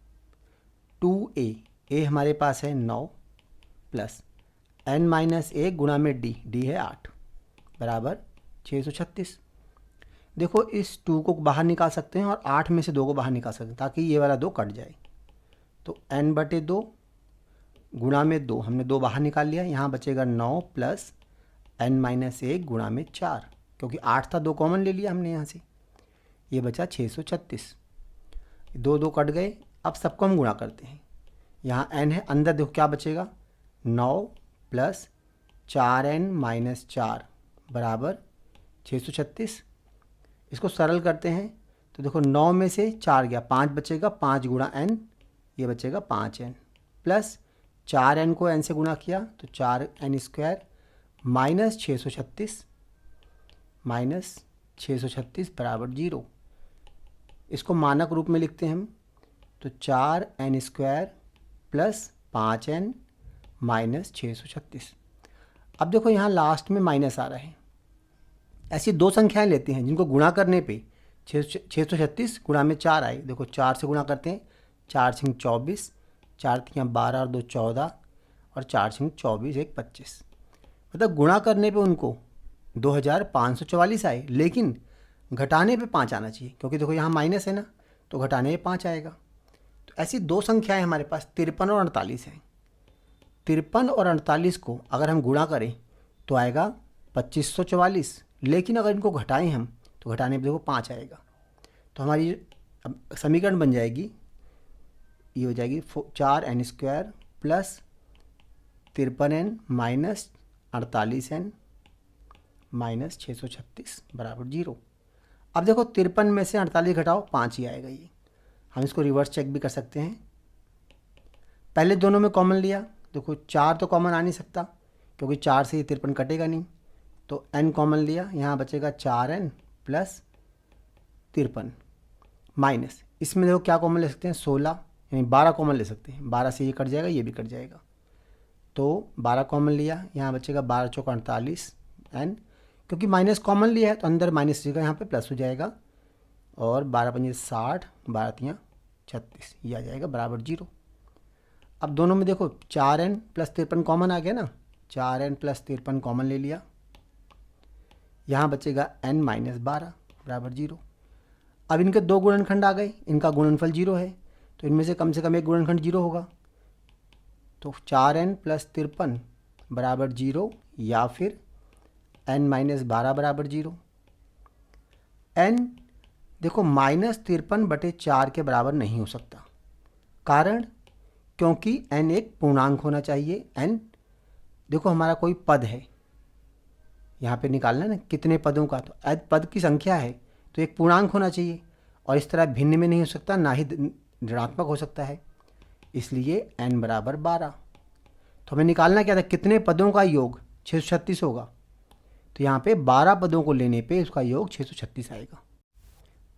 Speaker 1: 2a हमारे पास है 9 प्लस n-1 गुणा में d है 8 बराबर 636। देखो इस 2 को बाहर निकाल सकते हैं और 8 में से 2 को बाहर निकाल सकते हैं ताकि ये वाला 2 कट जाए। तो n/2 गुणा में 2, हमने 2 बाहर निकाल लिया, यहाँ बचेगा 9 प्लस n-1 गुणा में 4, क्योंकि 8 था 2 कॉमन ले लिया हमने यहाँ से, ये बचा 636। 2 कट गए, अब सबको हम गुणा करते हैं। यहाँ n है, अंदर देखो क्या बचेगा 9 प्लस 4n-4 बराबर 636। इसको सरल करते हैं तो देखो 9 में से 4 गया, 5 बचेगा, 5 गुणा n, ये बचेगा 5n प्लस 4n को n से गुणा किया तो 4n² -636 बराबर 0। इसको मानक रूप में लिखते हैं हम, तो 4n² प्लस 5n -636। अब देखो यहाँ लास्ट में माइनस आ रहा है, ऐसी 2 संख्याएं लेते हैं जिनको गुणा करने पे 636 गुणा में 4 आए। देखो 4 से गुणा करते हैं, 4 × 24, 4 × 12 और 2 14 और 4 × 24 1 25, मतलब गुणा करने पे उनको 2544 आए, लेकिन घटाने पे 5 आना चाहिए, क्योंकि देखो यहाँ माइनस है ना, तो घटाने पे 5 आएगा। तो ऐसी 2 संख्याएं हमारे पास 53 और 48 हैं। 53 और 48 को अगर हम गुणा करें तो आएगा 2544, लेकिन अगर इनको घटाएं हम तो घटाने पे देखो 5 आएगा। तो हमारी अब समीकरण बन जाएगी, ये हो जाएगी 4n² plus 53n minus 48n minus 636 बराबर 0। अब देखो 53 में से 48 घटाओ 5 ही आएगा। ये हम इसको रिवर्स चेक भी कर सकते हैं। पहले दोनों में कॉमन लिया, देखो 4 तो कॉमन आ नहीं सकता क्योंकि 4 से ये 53 कटेगा नहीं, तो n कॉमन लिया, यहाँ बचेगा 4n प्लस 53 माइनस, इसमें देखो क्या कॉमन ले सकते हैं 16, यानी 12 कॉमन ले सकते हैं। 12 से ये कट जाएगा, ये भी कट जाएगा, तो 12 कॉमन लिया, यहाँ बचेगा 12 × 4 = 48 n, क्योंकि माइनस कॉमन लिया है तो अंदर माइनस जगह यहाँ पे प्लस हो जाएगा, और 12 × 5 = 60, 12 × 3 = 36, ये आ जाएगा बराबर 0। अब दोनों में देखो 4n प्लस 53 कॉमन आ गया ना, 4n प्लस 53 कॉमन ले लिया, यहाँ बचेगा n माइनस 12 बराबर 0। अब इनके 2 गुणनखंड आ गए, इनका गुणनफल 0 है, तो इनमें से कम एक गुणनखंड 0 होगा, तो 4n प्लस 53 बराबर 0 या फिर n माइनस 12 बराबर 0। n देखो -53/4 के बराबर नहीं हो सकता, कारण क्योंकि n एक पूर्णांक होना चाहिए। n देखो हमारा कोई पद है, यहाँ पे निकालना ना कितने पदों का, तो पद की संख्या है तो एक पूर्णांक होना चाहिए, और इस तरह भिन्न में नहीं हो सकता, ना ही ऋणात्मक हो सकता है, इसलिए n बराबर 12। तो हमें निकालना क्या था, कितने पदों का योग 636 होगा, तो यहाँ पे 12 पदों को लेने पे उसका योग 636 आएगा।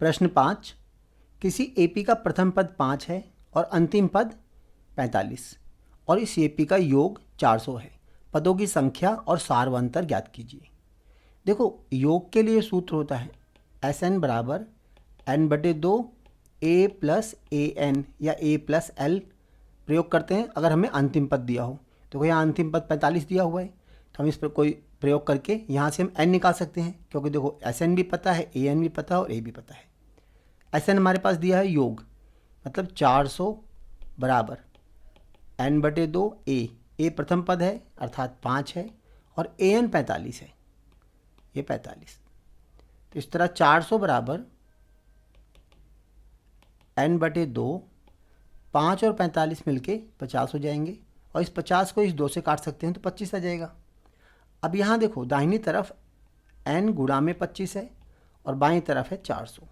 Speaker 1: प्रश्न 5, किसी AP का प्रथम पद 5 है और अंतिम पद 45 और इस AP का योग 400 है, पदों की संख्या और सार्वंतर ज्ञात कीजिए। देखो योग के लिए सूत्र होता है Sn बराबर n/2 a प्लस an या a प्लस l प्रयोग करते हैं अगर हमें अंतिम पद दिया हो। देखो यहाँ अंतिम पद 45 दिया हुआ है, तो हम इस पर कोई प्रयोग करके यहाँ से हम n निकाल सकते हैं, क्योंकि देखो Sn भी पता है, an भी पता है और a भी पता है। Sn हमारे पास दिया है योग, मतलब 400 बराबर n/2 a प्रथम पद है अर्थात 5 है, और an 45 है, ये 45। तो इस तरह 400 बराबर n/2, 5 और 45 मिलके 50 हो जाएंगे, और इस 50 को इस 2 से काट सकते हैं तो 25 आ जाएगा। अब यहाँ देखो दाहिनी तरफ n गुणा में 25 है और बाईं तरफ है 400।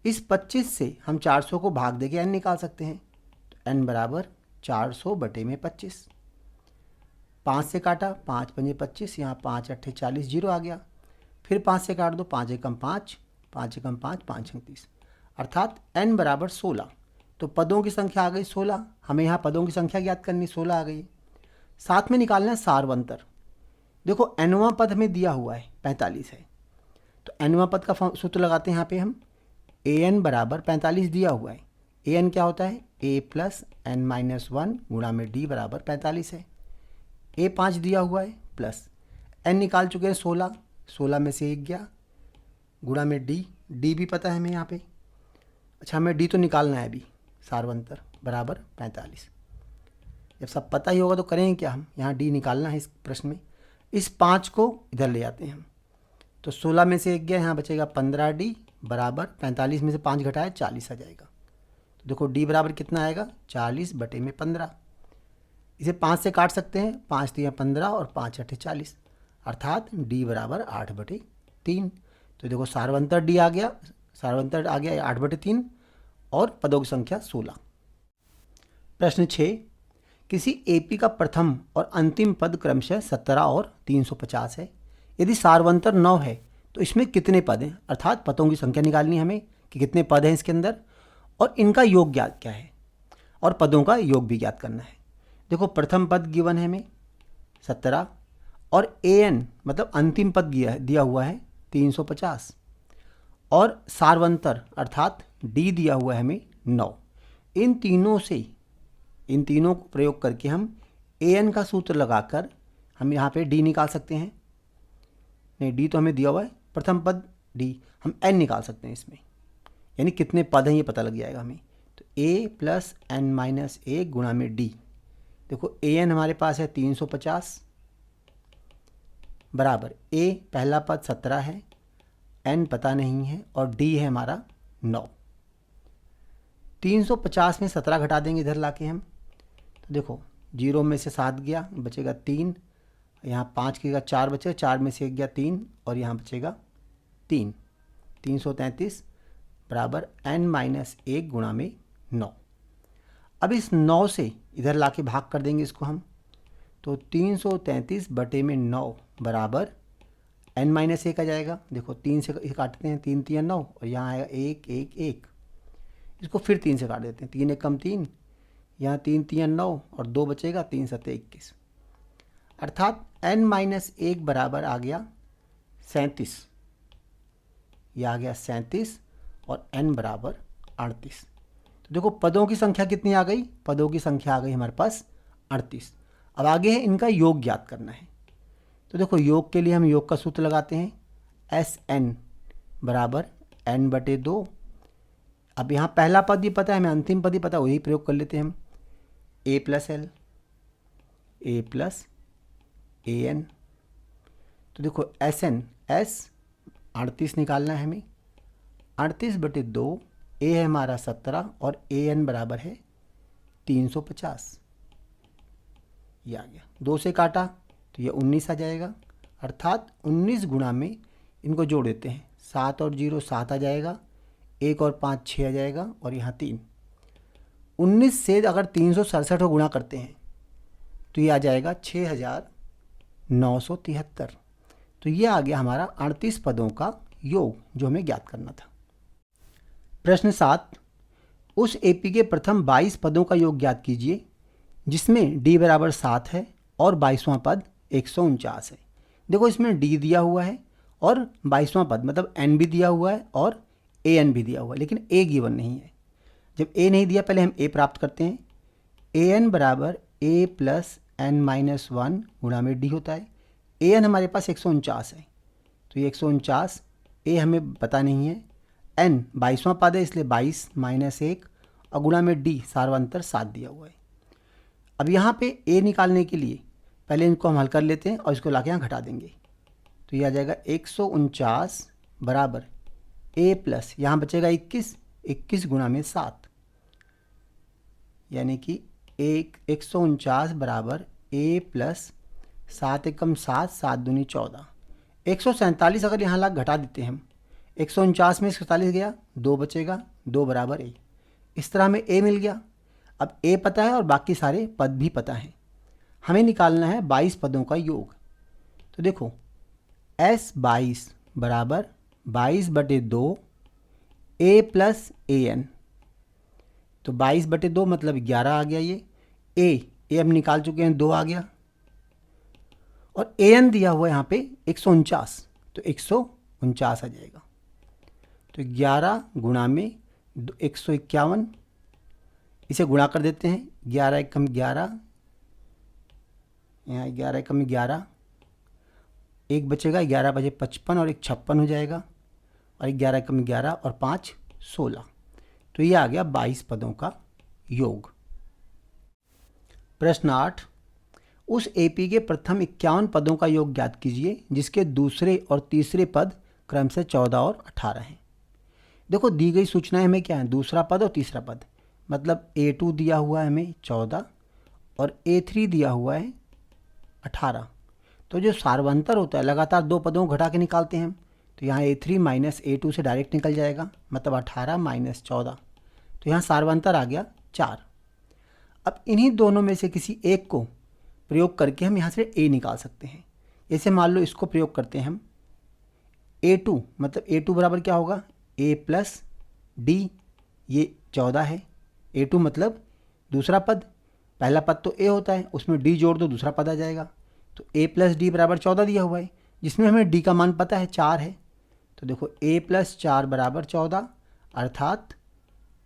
Speaker 1: इस 25 से हम 400 को भाग देके n निकाल सकते हैं, तो n बराबर 400/25। 5 से काटा, 5 पंजे 25, यहाँ 5 अट्ठे 40, 0 आ गया। फिर 5 से काट दो, 5 एकम 5, 5 एकम 5, 5 अंक 30, अर्थात n बराबर 16। तो पदों की संख्या आ गई 16। हमें यहाँ पदों की संख्या ज्ञात करनी, 16 आ गई। साथ में निकालना है सारवंतर। देखो nवां पद हमें दिया हुआ है 45 है, तो nवां पद का सूत्र लगाते हैं यहाँ पे हम। an बराबर 45 दिया हुआ है, an क्या होता है a प्लस n-1 गुणा में d बराबर 45 है। a 5 दिया हुआ है प्लस n निकाल चुके हैं 16, 16 में से 1 गया गुणा में d भी पता है हमें यहाँ पे। अच्छा हमें d तो निकालना है अभी, सारवंतर बराबर 45। जब सब पता ही होगा तो करेंगे क्या, हम यहाँ d निकालना है इस प्रश्न में। इस 5 को इधर ले आते हैं हम, तो 16 में से 1 गया, यहाँ बचेगा 15d बराबर 45 में से 5 घटाया 40 आ जाएगा। तो देखो d बराबर कितना आएगा, 40/15। इसे 5 से काट सकते हैं, 5 3 15 और 5 अट्ठे 40, अर्थात d बराबर 8/3। तो देखो सारवंतर d आ गया, सारवंतर आ गया 8/3 और पदों की संख्या 16। प्रश्न 6, किसी एपी का प्रथम और अंतिम पद क्रमशः 17 और 350 है। यदि सारवंतर 9 है तो इसमें कितने पद हैं, अर्थात पदों की संख्या निकालनी है हमें कि कितने पद हैं इसके अंदर और इनका योग ज्ञात क्या है, और पदों का योग भी ज्ञात करना है। देखो प्रथम पद गिवन है हमें 17 और an मतलब अंतिम पद दिया हुआ है 350 और सारवंतर अर्थात d दिया हुआ है हमें 9। इन तीनों को प्रयोग करके हम an का सूत्र लगाकर हम यहाँ पे d निकाल सकते हैं। नहीं, d तो हमें दिया हुआ है, प्रथम पद d, हम n निकाल सकते हैं इसमें, यानी कितने पद हैं ये पता लग जाएगा हमें। तो a प्लस n-1 गुणा में d। देखो an हमारे पास है 350 बराबर a पहला पद 17 है, n पता नहीं है और d है हमारा 9। 350 में 17 घटा देंगे इधर लाके हम, तो देखो 0 में से 7 गया, बचेगा 3, यहाँ 5 की 4 बचेगा, 4 में से 1 गया 3 और यहाँ बचेगा 3, 333 बराबर n-1 गुणा में 9। अब इस 9 से इधर लाके भाग कर देंगे इसको हम, तो 333/9 बराबर n-1 आ जाएगा। देखो 3 से काटते हैं, 3 3 9 और यहाँ आएगा 1 1 1, इसको फिर 3 से काट देते हैं, 3 एकम 3, यहाँ 3 3 9 और 2 बचेगा, 3 7 21, अर्थात n-1 बराबर आ गया 37, यह आ गया 37 और n बराबर 38। तो देखो पदों की संख्या कितनी आ गई, पदों की संख्या आ गई हमारे पास 38। अब आगे है इनका योग ज्ञात करना है। तो देखो योग के लिए हम योग का सूत्र लगाते हैं, Sn बराबर n/2। अब यहाँ पहला पद ही पता है हमें, अंतिम पद ही पता है, वही प्रयोग कर लेते हैं हम, a plus l, a plus an। तो देखो Sn s 38 निकालना है हमें, 38/2, a है हमारा 17 और an बराबर है 350, ये आ गया। 2 से काटा तो ये 19 आ जाएगा, अर्थात 19 गुणा में इनको जोड़ देते हैं, 7 और 0 7 आ जाएगा, 1 और 5 6 आ जाएगा और यहाँ 3। 19 से अगर 367 को गुणा करते हैं तो ये आ जाएगा 6973। तो ये आ गया हमारा 38 पदों का योग जो हमें ज्ञात करना था। प्रश्न 7, उस एपी के प्रथम 22 पदों का योग ज्ञात कीजिए जिसमें d बराबर 7 है और 22वां पद 149 है। देखो इसमें d दिया हुआ है और 22वां पद मतलब n भी दिया हुआ है और an भी दिया हुआ है, लेकिन a गिवन नहीं है। जब a नहीं दिया पहले हम a प्राप्त करते हैं, an बराबर a प्लस n-1 गुणा में d होता है। an हमारे पास 149 है, तो ये 149, a हमें पता नहीं है, n 22वां पद है इसलिए 22 माइनस 1 और गुणा में d सारवंतर 7 दिया हुआ है। अब यहाँ पे a निकालने के लिए पहले इनको हम हल कर लेते हैं और इसको लाके यहाँ घटा देंगे, तो ये आ जाएगा 149 बराबर a प्लस यहाँ बचेगा 21, 21 गुणा में 7, यानी कि 149 बराबर a प्लस 7 एकम 7, 7 दूनी 14, 147 अगर यहाँ लाख घटा देते हैं हम, 149 में 47 गया, 2 बचेगा, 2 बराबर a। इस तरह हमें a मिल गया। अब a पता है और बाकी सारे पद भी पता हैं। हमें निकालना है 22 पदों का योग। तो देखो S22 बराबर 22/2 a प्लस an। तो 22/2 मतलब 11 आ गया। ये a हम निकाल चुके हैं, 2 आ गया, और an दिया हुआ है यहाँ पे 149, तो 149 आ जाएगा। तो 11 गुणा में 151, इसे गुणा कर देते हैं, 11 एकम 11, यहाँ 11 एकम 11, एक बचेगा, 11 बजे 55 और एक 56 हो जाएगा, और 11 एकम 11 और 5 16। तो ये आ गया 22 पदों का योग। प्रश्न 8, उस एपी के प्रथम 51 पदों का योग ज्ञात कीजिए जिसके दूसरे और तीसरे पद क्रमशः 14 और 18 हैं। देखो दी गई सूचनाएं हमें क्या है, दूसरा पद और तीसरा पद, मतलब A2 दिया हुआ है हमें 14 और A3 दिया हुआ है 18। तो जो सार्वंतर होता है, लगातार 2 पदों को घटा के निकालते हैं हम, तो यहाँ A3 माइनस A2 से डायरेक्ट निकल जाएगा, मतलब 18 माइनस 14, तो यहाँ सार्वंतर आ गया 4। अब इन्हीं दोनों में से किसी एक को प्रयोग करके हम यहाँ से A निकाल सकते हैं। जैसे मान लो इसको प्रयोग करते हैं हम, A2 मतलब A2 बराबर क्या होगा, A प्लस D, ये 14 है। A2 मतलब दूसरा पद, पहला पद तो A होता है, उसमें D जोड़ दो, दूसरा पद आ जाएगा। तो A प्लस D बराबर 14 दिया हुआ है, जिसमें हमें D का मान पता है 4 है। तो देखो A प्लस 4 बराबर 14, अर्थात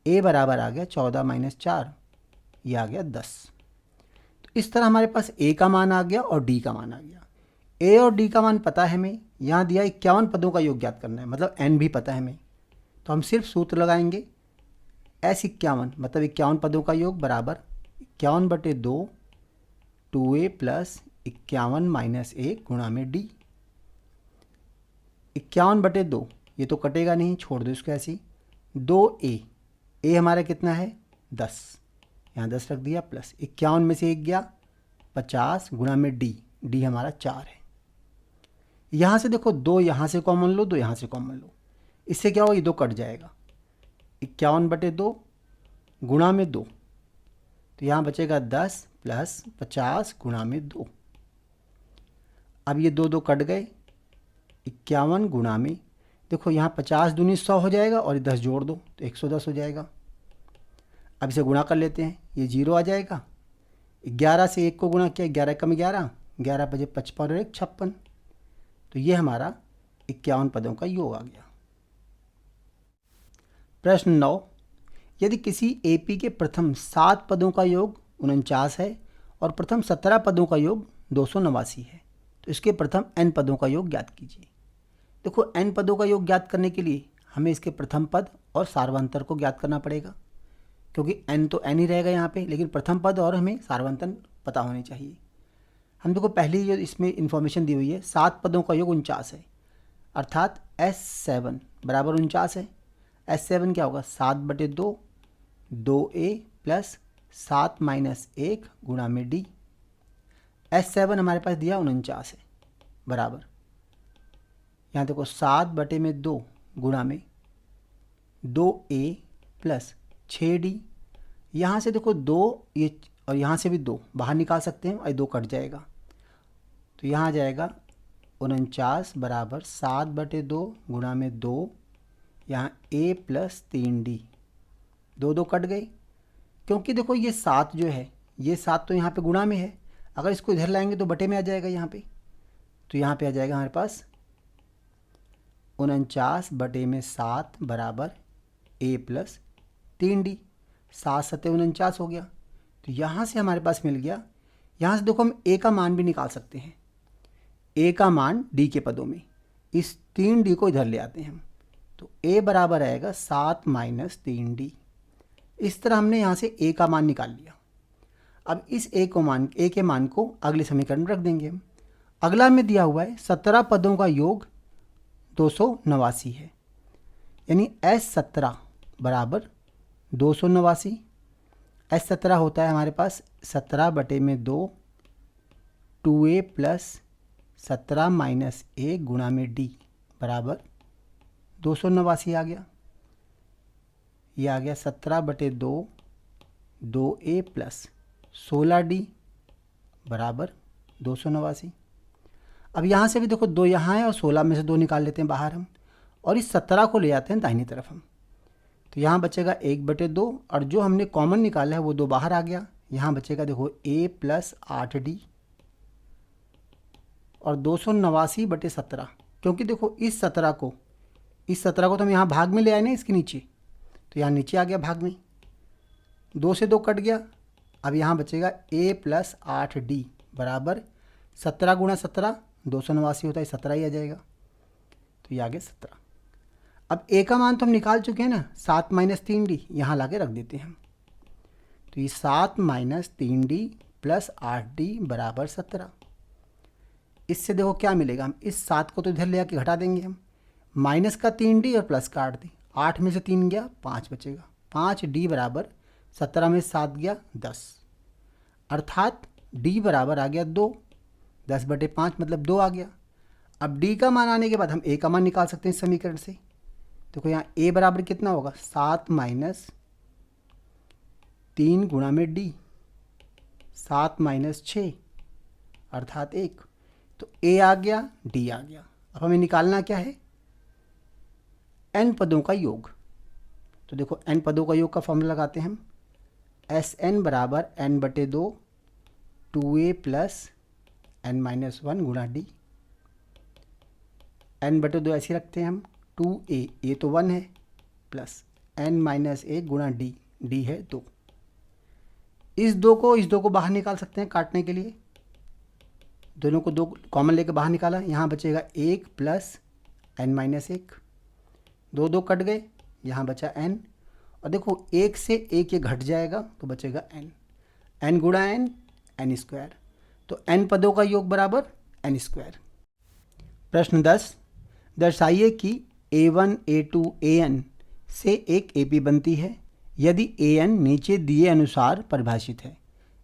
Speaker 1: A बराबर आ गया 14 माइनस 4, ये आ गया 10। तो इस तरह हमारे पास A का मान आ गया और D का मान आ गया। A और D का मान पता है हमें, यहाँ दिया 51 पदों का योग ज्ञात करना है, मतलब N भी पता है हमें। तो हम सिर्फ सूत्र लगाएंगे, S51 मतलब 51 पदों का योग बराबर 51/2 2A प्लस 51 माइनस 1 गुणा में D। 51/2 ये तो कटेगा नहीं, छोड़ दो इसको ऐसे ही। 2A, A हमारा कितना है 10, यहाँ 10 रख दिया, प्लस 51 में से 1 गया 50 गुणा में D, D हमारा 4 है। यहाँ से देखो 2 यहाँ से कॉमन लो, 2 यहाँ से कॉमन लो, इससे क्या होगा, ये 2 कट जाएगा। 51/2 गुणा में 2, तो यहाँ बचेगा 10 प्लस 50 गुणा में 2। अब ये 2 कट गए, 51 गुणा में, देखो यहाँ 50 दूनी 100 हो जाएगा, और ये 10 जोड़ दो तो 110 हो जाएगा। अब इसे गुणा कर लेते हैं, ये 0 आ जाएगा। 11 से 1 को गुणा किया, 11 कम 11, 11 बजे 55 और 1 56। तो ये हमारा 51 पदों का योग आ गया। प्रश्न 9, यदि किसी एपी के प्रथम 7 पदों का योग 49 है और प्रथम 17 पदों का योग 289 है, तो इसके प्रथम n पदों का योग ज्ञात कीजिए। देखो n पदों का योग ज्ञात करने के लिए हमें इसके प्रथम पद और सार्वंतर को ज्ञात करना पड़ेगा, क्योंकि n तो n ही रहेगा यहाँ पे, लेकिन प्रथम पद और हमें सार्वंतर पता होने चाहिए। हम देखो पहली जो इसमें इन्फॉर्मेशन दी हुई है, 7 पदों का योग 49 है, अर्थात S7 बराबर 49 है। S7 क्या होगा, 7/2 2A प्लस 7 माइनस 1 गुणा में D। S7 हमारे पास दिया 49 है, बराबर यहाँ देखो 7/2 गुणा में 2A प्लस 6D। यहाँ से देखो 2 ये और यहाँ से भी 2 बाहर निकाल सकते हैं, और 2 कट जाएगा, तो यहाँ आ जाएगा 49 बराबर 7/2 गुणा में 2, यहाँ A प्लस 3D। 2 कट गए, क्योंकि देखो ये 7 जो है, ये 7 तो यहाँ पे गुणा में है, अगर इसको इधर लाएंगे तो बटे में आ जाएगा यहाँ पे। तो यहाँ पे आ जाएगा हमारे पास 49/7 बराबर A प्लस 3D। 7 7 49 हो गया। तो यहाँ से हमारे पास मिल गया। यहाँ से देखो हम A का मान भी निकाल सकते हैं, A का मान D के पदों में, इस 3D को इधर ले आते हैं हम, तो A बराबर आएगा 7 माइनस 3D। इस तरह हमने यहाँ से A का मान निकाल लिया। अब इस A के मान को अगले समीकरण में रख देंगे हम। अगला में दिया हुआ है 17 पदों का योग 289 है, यानी S17 बराबर 289। एस 17 होता है हमारे पास 17/2 2a प्लस 17 माइनस ए गुणा में डी बराबर 289 आ गया। ये आ गया 17/2 2a प्लस 16d बराबर 289। अब यहाँ से भी देखो 2 यहाँ है और 16 में से 2 निकाल लेते हैं बाहर हम, और इस 17 को ले जाते हैं दाहिनी तरफ हम। तो यहाँ बचेगा 1/2 और जो हमने कॉमन निकाला है वो 2 बाहर आ गया। यहाँ बचेगा देखो a प्लस 8d और 289/17, क्योंकि देखो इस 17 को तो हम यहाँ भाग में ले आए ना इसके नीचे, तो यहाँ नीचे आ गया भाग में, 2 से 2 कट गया। अब यहाँ बचेगा a प्लस 8d बराबर 17 गुणा 17 289 होता है, 17 ही आ जाएगा। तो ये आ गया 17। अब a का मान तो हम निकाल चुके हैं ना, 7 माइनस 3d यहाँ ला के रख देते हैं हम। तो ये 7 माइनस 3d प्लस 8d बराबर 17। इससे देखो क्या मिलेगा, हम इस 7 को तो इधर ले आके घटा देंगे हम, माइनस का 3d और प्लस का 8d, 8 में से 3 गया 5 बचेगा, 5d बराबर 17 में 7 गया 10, अर्थात d बराबर आ गया 2, 10/5 मतलब 2 आ गया। अब d का मान आने के बाद हम a का मान निकाल सकते हैं इस समीकरण से। देखो यहाँ a बराबर कितना होगा, 7 माइनस 3 गुणा में d, 7 माइनस 6 अर्थात 1। तो a आ गया, d आ गया। अब हमें निकालना क्या है, n पदों का योग। तो देखो n पदों का योग का फॉर्मूला लगाते हैं हम, Sn बराबर n/2 2a प्लस n-1 गुणा d। n/2 ऐसे रखते हैं हम, 2a, a तो 1 है, प्लस n-1 गुणा d, d है 2। इस दो को बाहर निकाल सकते हैं काटने के लिए, दोनों को 2 कॉमन लेकर बाहर निकाला, यहाँ बचेगा 1 प्लस n-1, 2 कट गए, यहाँ बचा n, और देखो 1 से 1 ये घट जाएगा तो बचेगा n गुणा n स्क्वायर। तो n पदों का योग बराबर n स्क्वायर। प्रश्न 10, दर्शाइए कि a1 a2 an से एक AP बनती है यदि an नीचे दिए अनुसार परिभाषित है।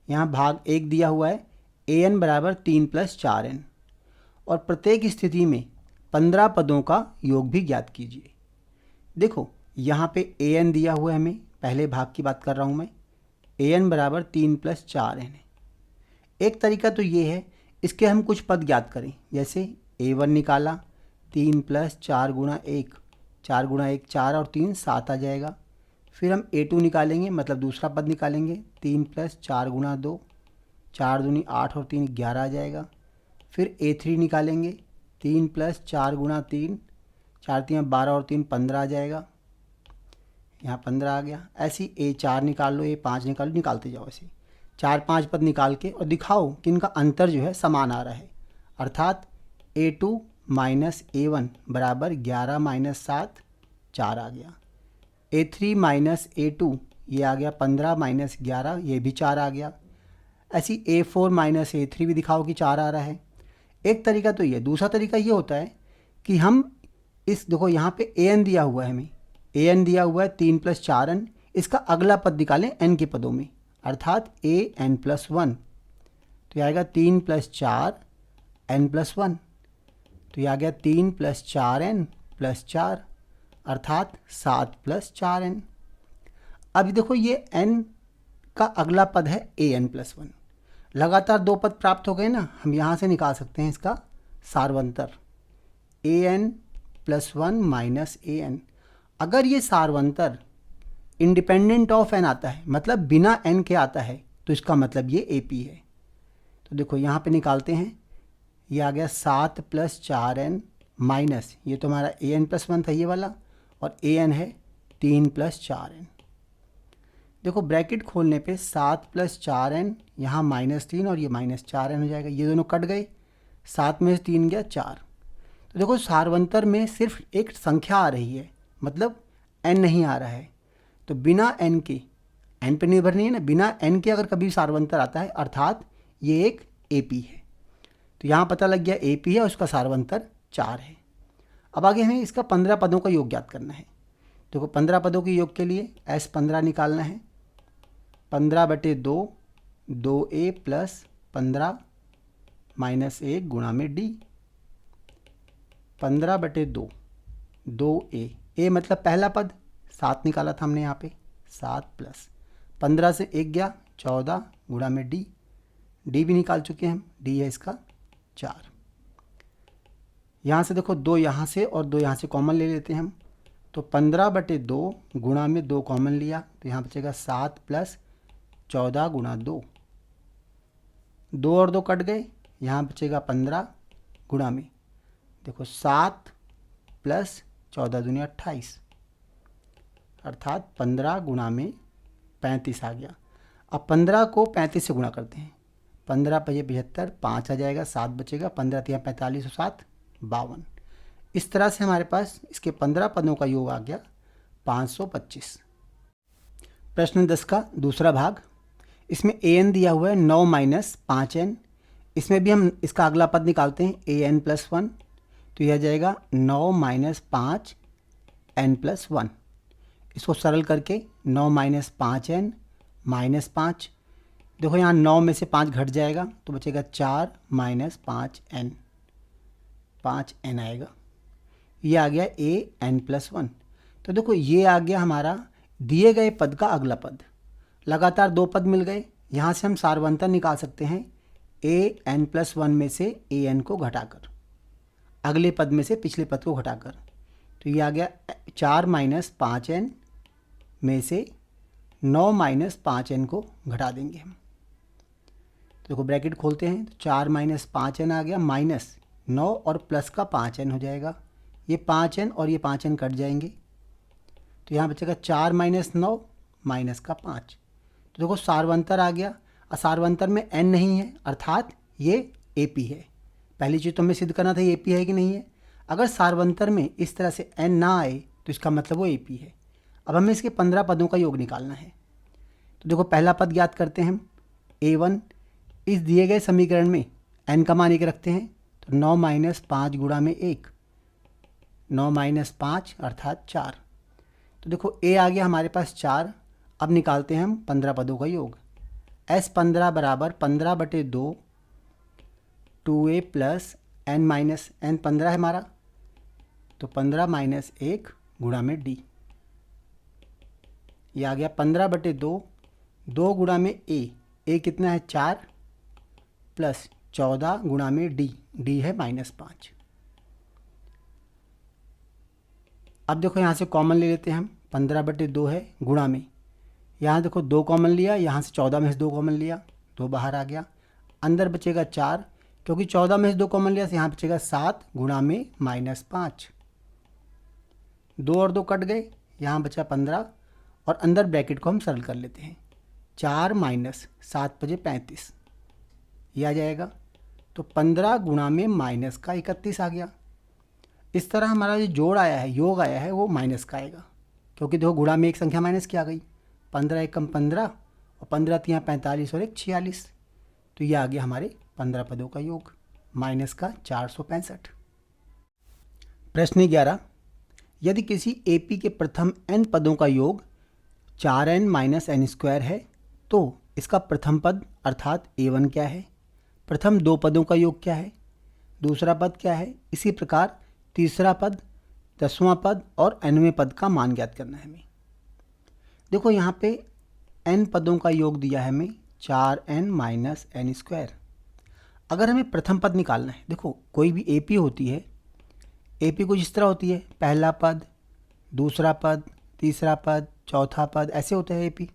Speaker 1: यहाँ भाग 1 दिया हुआ है, an बराबर 3 + 4n, और प्रत्येक स्थिति में 15 पदों का योग भी ज्ञात कीजिए। देखो यहाँ पे an दिया हुआ है, हमें पहले भाग की बात कर रहा हूँ मैं, an बराबर 3 + 4n है। एक तरीका तो ये है, इसके हम कुछ पद ज्ञात करें, जैसे a1 निकाला, 3 + 4 गुणा 1, 4 गुणा 1 4 और 3 7 आ जाएगा। फिर हम a2 निकालेंगे, मतलब दूसरा पद निकालेंगे, 3 + 4 गुणा 2, 4 दूनी 8 और 3 11 आ जाएगा। फिर a3 निकालेंगे, 3 + 4 गुणा 3, 4 3 12 और 3 15 आ जाएगा, यहाँ 15 आ गया। ऐसे ही a4 निकाल लो, a5 निकाल लो, निकालते जाओ ऐसे 4-5 पद निकाल के, और दिखाओ कि इनका अंतर जो है समान आ रहा है, अर्थात a2 माइनस a1 बराबर 11 - 7 4 आ गया। a3 माइनस a2 ये आ गया 15 - 11, ये भी 4 आ गया। ऐसी a4 माइनस a3 भी दिखाओ कि 4 आ रहा है। एक तरीका तो ये, दूसरा तरीका ये होता है कि हम इस, देखो यहाँ पे an दिया हुआ है, हमें an दिया हुआ है 3 + 4n, इसका अगला पद निकालें n के पदों में, अर्थात an+1। तो ये आएगा 3 + 4 n+1, तो ये आ गया 3 + 4n + 4 अर्थात 7 + 4n। अब देखो ये n का अगला पद है an+1, लगातार 2 पद प्राप्त हो गए ना, हम यहाँ से निकाल सकते हैं इसका सारवंतर, an+1 माइनस an। अगर ये सारवंतर इंडिपेंडेंट ऑफ n आता है, मतलब बिना n के आता है, तो इसका मतलब ये AP है। तो देखो यहाँ पे निकालते हैं, ये आ गया 7 + 4n माइनस, ये तो हमारा an+1 था ये वाला, और an है 3 + 4n। देखो ब्रैकेट खोलने पे 7 + 4n, यहाँ -3 और ये -4n हो जाएगा, ये दोनों कट गए, 7 में से 3 गया 4। तो देखो सारवंतर में सिर्फ एक संख्या आ रही है, मतलब n नहीं आ रहा है। तो बिना n के, n पे निर्भर नहीं है ना, बिना n के अगर कभी सारवंतर आता है, अर्थात ये एक AP है। तो यहाँ पता लग गया AP है और उसका सारवंतर 4 है। अब आगे हमें इसका 15 पदों का योग ज्ञात करना है। देखो 15 पदों के योग के लिए S 15 निकालना है। 15/2 2A प्लस 15 माइनस 1 गुणा में D। 15/2 2A, A मतलब पहला पद 7 निकाला था हमने यहाँ पे, 7 प्लस 15 से 1 गया 14 गुणा में D। D भी निकाल चुके हैं हम, D है इसका 4। यहाँ से देखो 2 यहाँ से और 2 यहाँ से कॉमन ले लेते हैं हम, तो 15/2 गुणा में 2 कॉमन लिया तो यहाँ बचेगा 7 प्लस 14 गुणा 2। 2 और 2 कट गए, यहाँ बचेगा 15 गुणा में देखो 7 प्लस 14 दूनी 28, अर्थात 15 गुणा में 35 आ गया। अब 15 को 35 से गुणा करते हैं, 15 × 75 5 आ जाएगा, 7 बचेगा, 15 × 45 और 7 52। इस तरह से हमारे पास इसके 15 पदों का योग आ गया 525। प्रश्न 10 का दूसरा भाग, इसमें an दिया हुआ है 9 माइनस 5n। इसमें भी हम इसका अगला पद निकालते हैं an प्लस 1, तो यह जाएगा 9 माइनस 5 n प्लस 1। इसको सरल करके 9 माइनस 5n माइनस 5, देखो यहाँ 9 में से 5 घट जाएगा तो बचेगा 4 माइनस 5n, 5n आएगा। ये आ गया an प्लस 1। तो देखो ये आ गया हमारा दिए गए पद का अगला पद। लगातार 2 पद मिल गए, यहाँ से हम सारवंतर निकाल सकते हैं an प्लस 1 में से an को घटाकर, अगले पद में से पिछले पद को घटाकर। तो ये आ गया 4 माइनस 5n में से 9 माइनस 5n को घटा देंगे हम। तो देखो ब्रैकेट खोलते हैं, तो 4 माइनस 5n आ गया, माइनस 9 और प्लस का 5n हो जाएगा। ये 5n और ये 5n कट जाएंगे, तो यहाँ बचेगा 4 माइनस 9 माइनस का 5। तो देखो सारवंतर आ गया, असारवंतर में n नहीं है, अर्थात ये AP है। पहली चीज़ तो हमें सिद्ध करना था ये AP है कि नहीं है। अगर सारवंतर में इस तरह से n ना आए तो इसका मतलब वो AP है। अब हमें इसके 15 पदों का योग निकालना है। तो देखो पहला पद ज्ञात करते हैं हम A1। इस दिए गए समीकरण में n का मान 1 रखते हैं, तो 9 माइनस 5 गुणा में 1, 9 माइनस 5 अर्थात 4। तो देखो A आ गया हमारे पास 4। अब निकालते हैं हम 15 पदों का योग। S 15 बराबर 15/2 2A plus n minus n 15 है हमारा, तो 15 माइनस 1 गुणा में D। ये आ गया 15/2 2 गुणा में A कितना है 4 प्लस 14 गुणा में D है -5। अब देखो यहाँ से कॉमन ले लेते हैं हम, 15/2 है गुणा में, यहाँ देखो 2 कॉमन लिया, यहाँ से 14 में से 2 कॉमन लिया, 2 बाहर आ गया, अंदर बचेगा 4, क्योंकि 14 में से 2 कॉमन लिया तो यहाँ बचेगा 7 गुणा में -5। 2 और 2 कट गए, यहाँ बचा 15 और अंदर ब्रैकेट को हम सरल कर लेते हैं, 4 माइनस 7 × 35 ये आ जाएगा। तो 15 गुणा में माइनस का 31 आ गया। इस तरह हमारा जो जोड़ आया है, योग आया है, वो माइनस का आएगा, क्योंकि देखो गुणा में एक संख्या माइनस की आ गई, 15 एकम 15 और 15 × 45 और 1 46। तो ये आ गया हमारे 15 पदों का योग, माइनस का 465। प्रश्न 11, यदि किसी AP के प्रथम n पदों का योग 4n माइनस n² है तो इसका प्रथम पद अर्थात A1 क्या है, प्रथम 2 पदों का योग क्या है, दूसरा पद क्या है, इसी प्रकार तीसरा पद, 10वां पद और nवें पद का मान ज्ञात करना है हमें। देखो यहाँ पे n पदों का योग दिया है हमें 4n माइनस n²। अगर हमें प्रथम पद निकालना है, देखो कोई भी AP होती है, AP कुछ इस तरह होती है, पहला पद, दूसरा पद, तीसरा पद, चौथा पद, ऐसे होता है AP।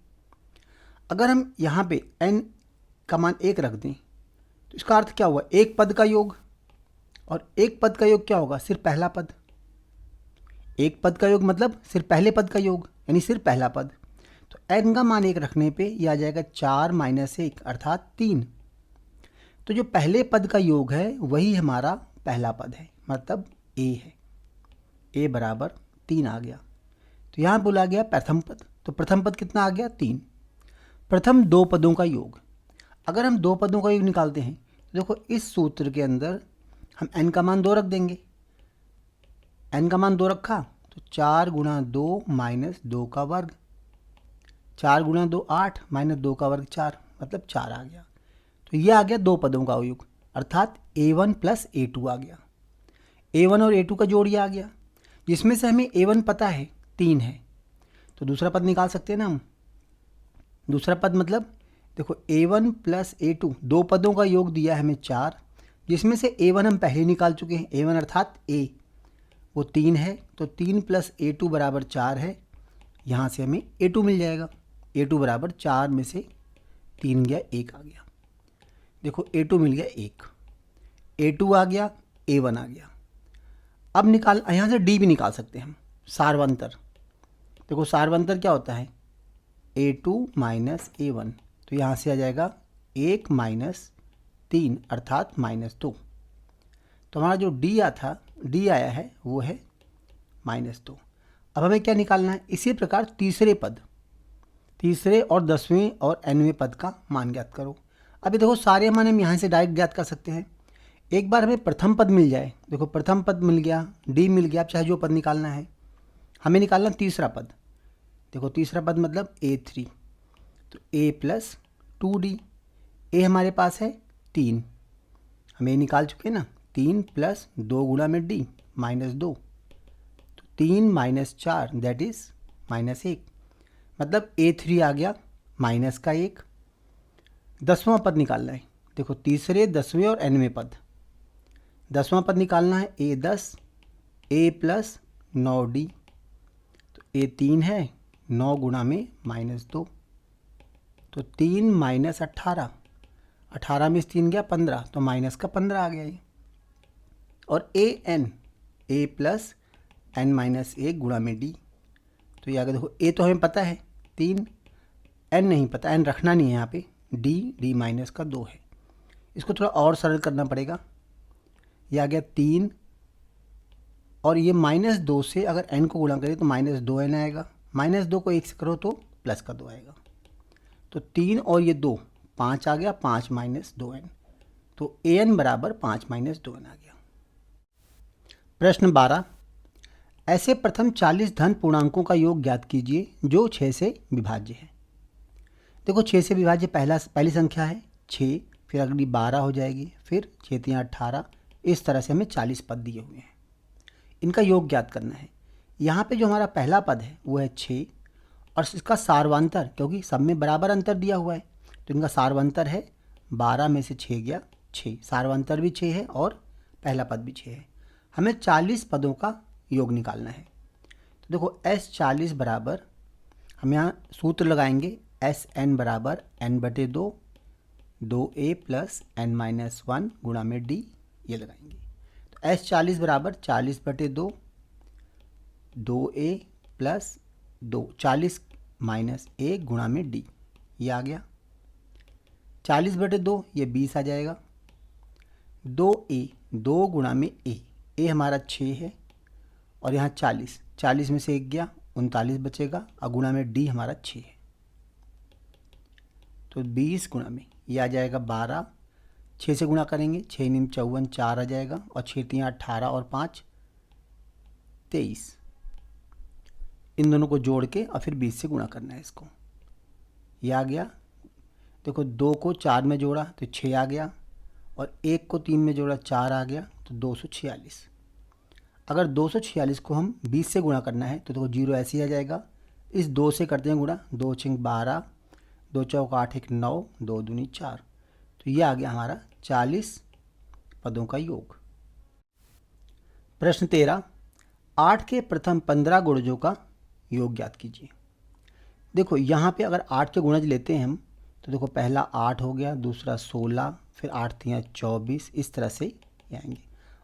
Speaker 1: अगर हम यहाँ पे n का मान 1 रख दें तो इसका अर्थ क्या हुआ, एक पद का योग, और एक पद का योग क्या होगा, सिर्फ पहला पद। एक पद का योग मतलब सिर्फ पहले पद का योग, यानी सिर्फ पहला पद। तो n का मान 1 रखने पे यह आ जाएगा 4 माइनस 1 अर्थात 3। तो जो पहले पद का योग है वही हमारा पहला पद है, मतलब A है, A बराबर 3 आ गया। तो यहाँ बोला गया प्रथम पद, तो प्रथम पद कितना आ गया 3। प्रथम 2 पदों का योग, अगर हम 2 पदों का योग निकालते हैं तो देखो इस सूत्र के अंदर हम n का मान 2 रख देंगे, n का मान 2 रखा तो तो 4 गुणा 2 माइनस 2 का वर्ग, 4 गुणा 2 8 माइनस 2 का वर्ग 4, मतलब 4 आ गया। तो ये आ गया दो पदों का अवयुग, अर्थात a1 प्लस a2 आ गया। a1 और a2 का जोड़ ये आ गया, जिसमें से हमें a1 पता है 3 है, तो दूसरा पद निकाल सकते हैं ना हम। दूसरा पद मतलब देखो a1 प्लस a2, दो पदों का योग दिया है हमें 4, जिसमें से a1 हम पहले निकाल चुके हैं, a1 अर्थात a वो 3 है, तो 3 प्लस a2 बराबर 4 है। यहाँ से हमें a2 मिल जाएगा, a2 बराबर 4 में से 3 गया 1 आ गया। देखो a2 मिल गया 1, a2 आ गया, a1 आ गया। अब निकाल, यहाँ से d भी निकाल सकते हैं हम, सारवंतर। देखो सारवंतर क्या होता है, a2 माइनस a1, तो यहाँ से आ जाएगा 1 माइनस 3 अर्थात -2। तो हमारा जो d आया है वो है -2। अब हमें क्या निकालना है, इसी प्रकार तीसरे पद, तीसरे और 10वें और nवें पद का मान ज्ञात करो। अभी देखो सारे मान हम यहाँ से डायरेक्ट ज्ञात कर सकते हैं। एक बार हमें प्रथम पद मिल जाए, देखो प्रथम पद मिल गया, d मिल गया, अब चाहे जो पद निकालना है, हमें निकालना तीसरा पद। देखो तीसरा पद मतलब a3, तो a प्लस 2d, a हमारे पास है 3, हम a निकाल चुके हैं ना, 3 प्लस 2 गुणा में d -2, तो 3 माइनस 4 दैट इज -1, मतलब a3 आ गया माइनस का 1। 10वां पद निकालना है, देखो तीसरे 10वें और nवें पद, 10वां पद निकालना है a10, a प्लस 9d, तो a 3 है, 9 गुणा में -2, तो 3 माइनस 18, 18 में 3 गया 15, तो माइनस का 15 आ गया ये। और a प्लस n माइनस 1 गुणा में d, तो ये आगे देखो a तो हमें पता है 3, n नहीं पता, n रखना नहीं है यहाँ पे, d माइनस का 2 है। इसको थोड़ा और सरल करना पड़ेगा, ये आ गया 3, और ये -2 से अगर n को गुणा करें तो -2n आएगा, -2 को 1 से करो तो प्लस का 2 आएगा, तो 3 और ये 2 5 आ गया, 5 माइनस 2n, तो an बराबर 5 माइनस 2n आ गया। प्रश्न 12, ऐसे प्रथम 40 धन पूर्णांकों का योग ज्ञात कीजिए जो 6 से विभाज्य है। देखो 6 से विभाज्य पहली संख्या है 6, फिर अगली 12 हो जाएगी, फिर 6 3 18, इस तरह से हमें 40 पद दिए हुए हैं, इनका योग ज्ञात करना है। यहाँ पे जो हमारा पहला पद है वो है 6, और इसका सारवांतर, क्योंकि सब में बराबर अंतर दिया हुआ है, तो इनका सारवांतर है 12 में से 6 गया 6, सारवांतर भी 6 है और पहला पद भी 6 है। हमें 40 पदों का योग निकालना है। तो देखो S40 बराबर, हम यहाँ सूत्र लगाएंगे, SN बराबर n/2, 2a प्लस n-1 गुणा में d, ये लगाएंगे। तो S40 बराबर 40/2, 2a प्लस 2, 40 माइनस 1 गुणा में d, ये आ गया। 40/2 ये 20 आ जाएगा। 2a, 2 गुणा में a हमारा 6 है, और यहाँ 40 में से 1 गया 39 बचेगा, और गुणा में d हमारा 6 है, तो 20 गुणा में ये आ जाएगा 12, 6 से गुणा करेंगे, 6 9 54, 4 आ जाएगा, और 6 3 18 और 5 23, इन दोनों को जोड़ के और फिर 20 से गुणा करना है इसको, ये आ गया। देखो 2 को 4 में जोड़ा तो 6 आ गया, और 1 को 3 में जोड़ा 4 आ गया, तो 246। अगर 246 को हम 20 से गुणा करना है तो देखो 0 ऐसे ही आ जाएगा, इस 2 से करते हैं गुणा, 2 6 12, 2 चौक 8 1 9, 2 दूनी 4, तो ये आ गया हमारा 40 पदों का योग। प्रश्न 13, 8 के प्रथम 15 गुणजों का योग ज्ञात कीजिए। देखो यहाँ पे अगर 8 के गुणज लेते हैं हम, तो देखो पहला 8 हो गया, दूसरा 16, फिर 8 3 24, इस तरह से आएंगे।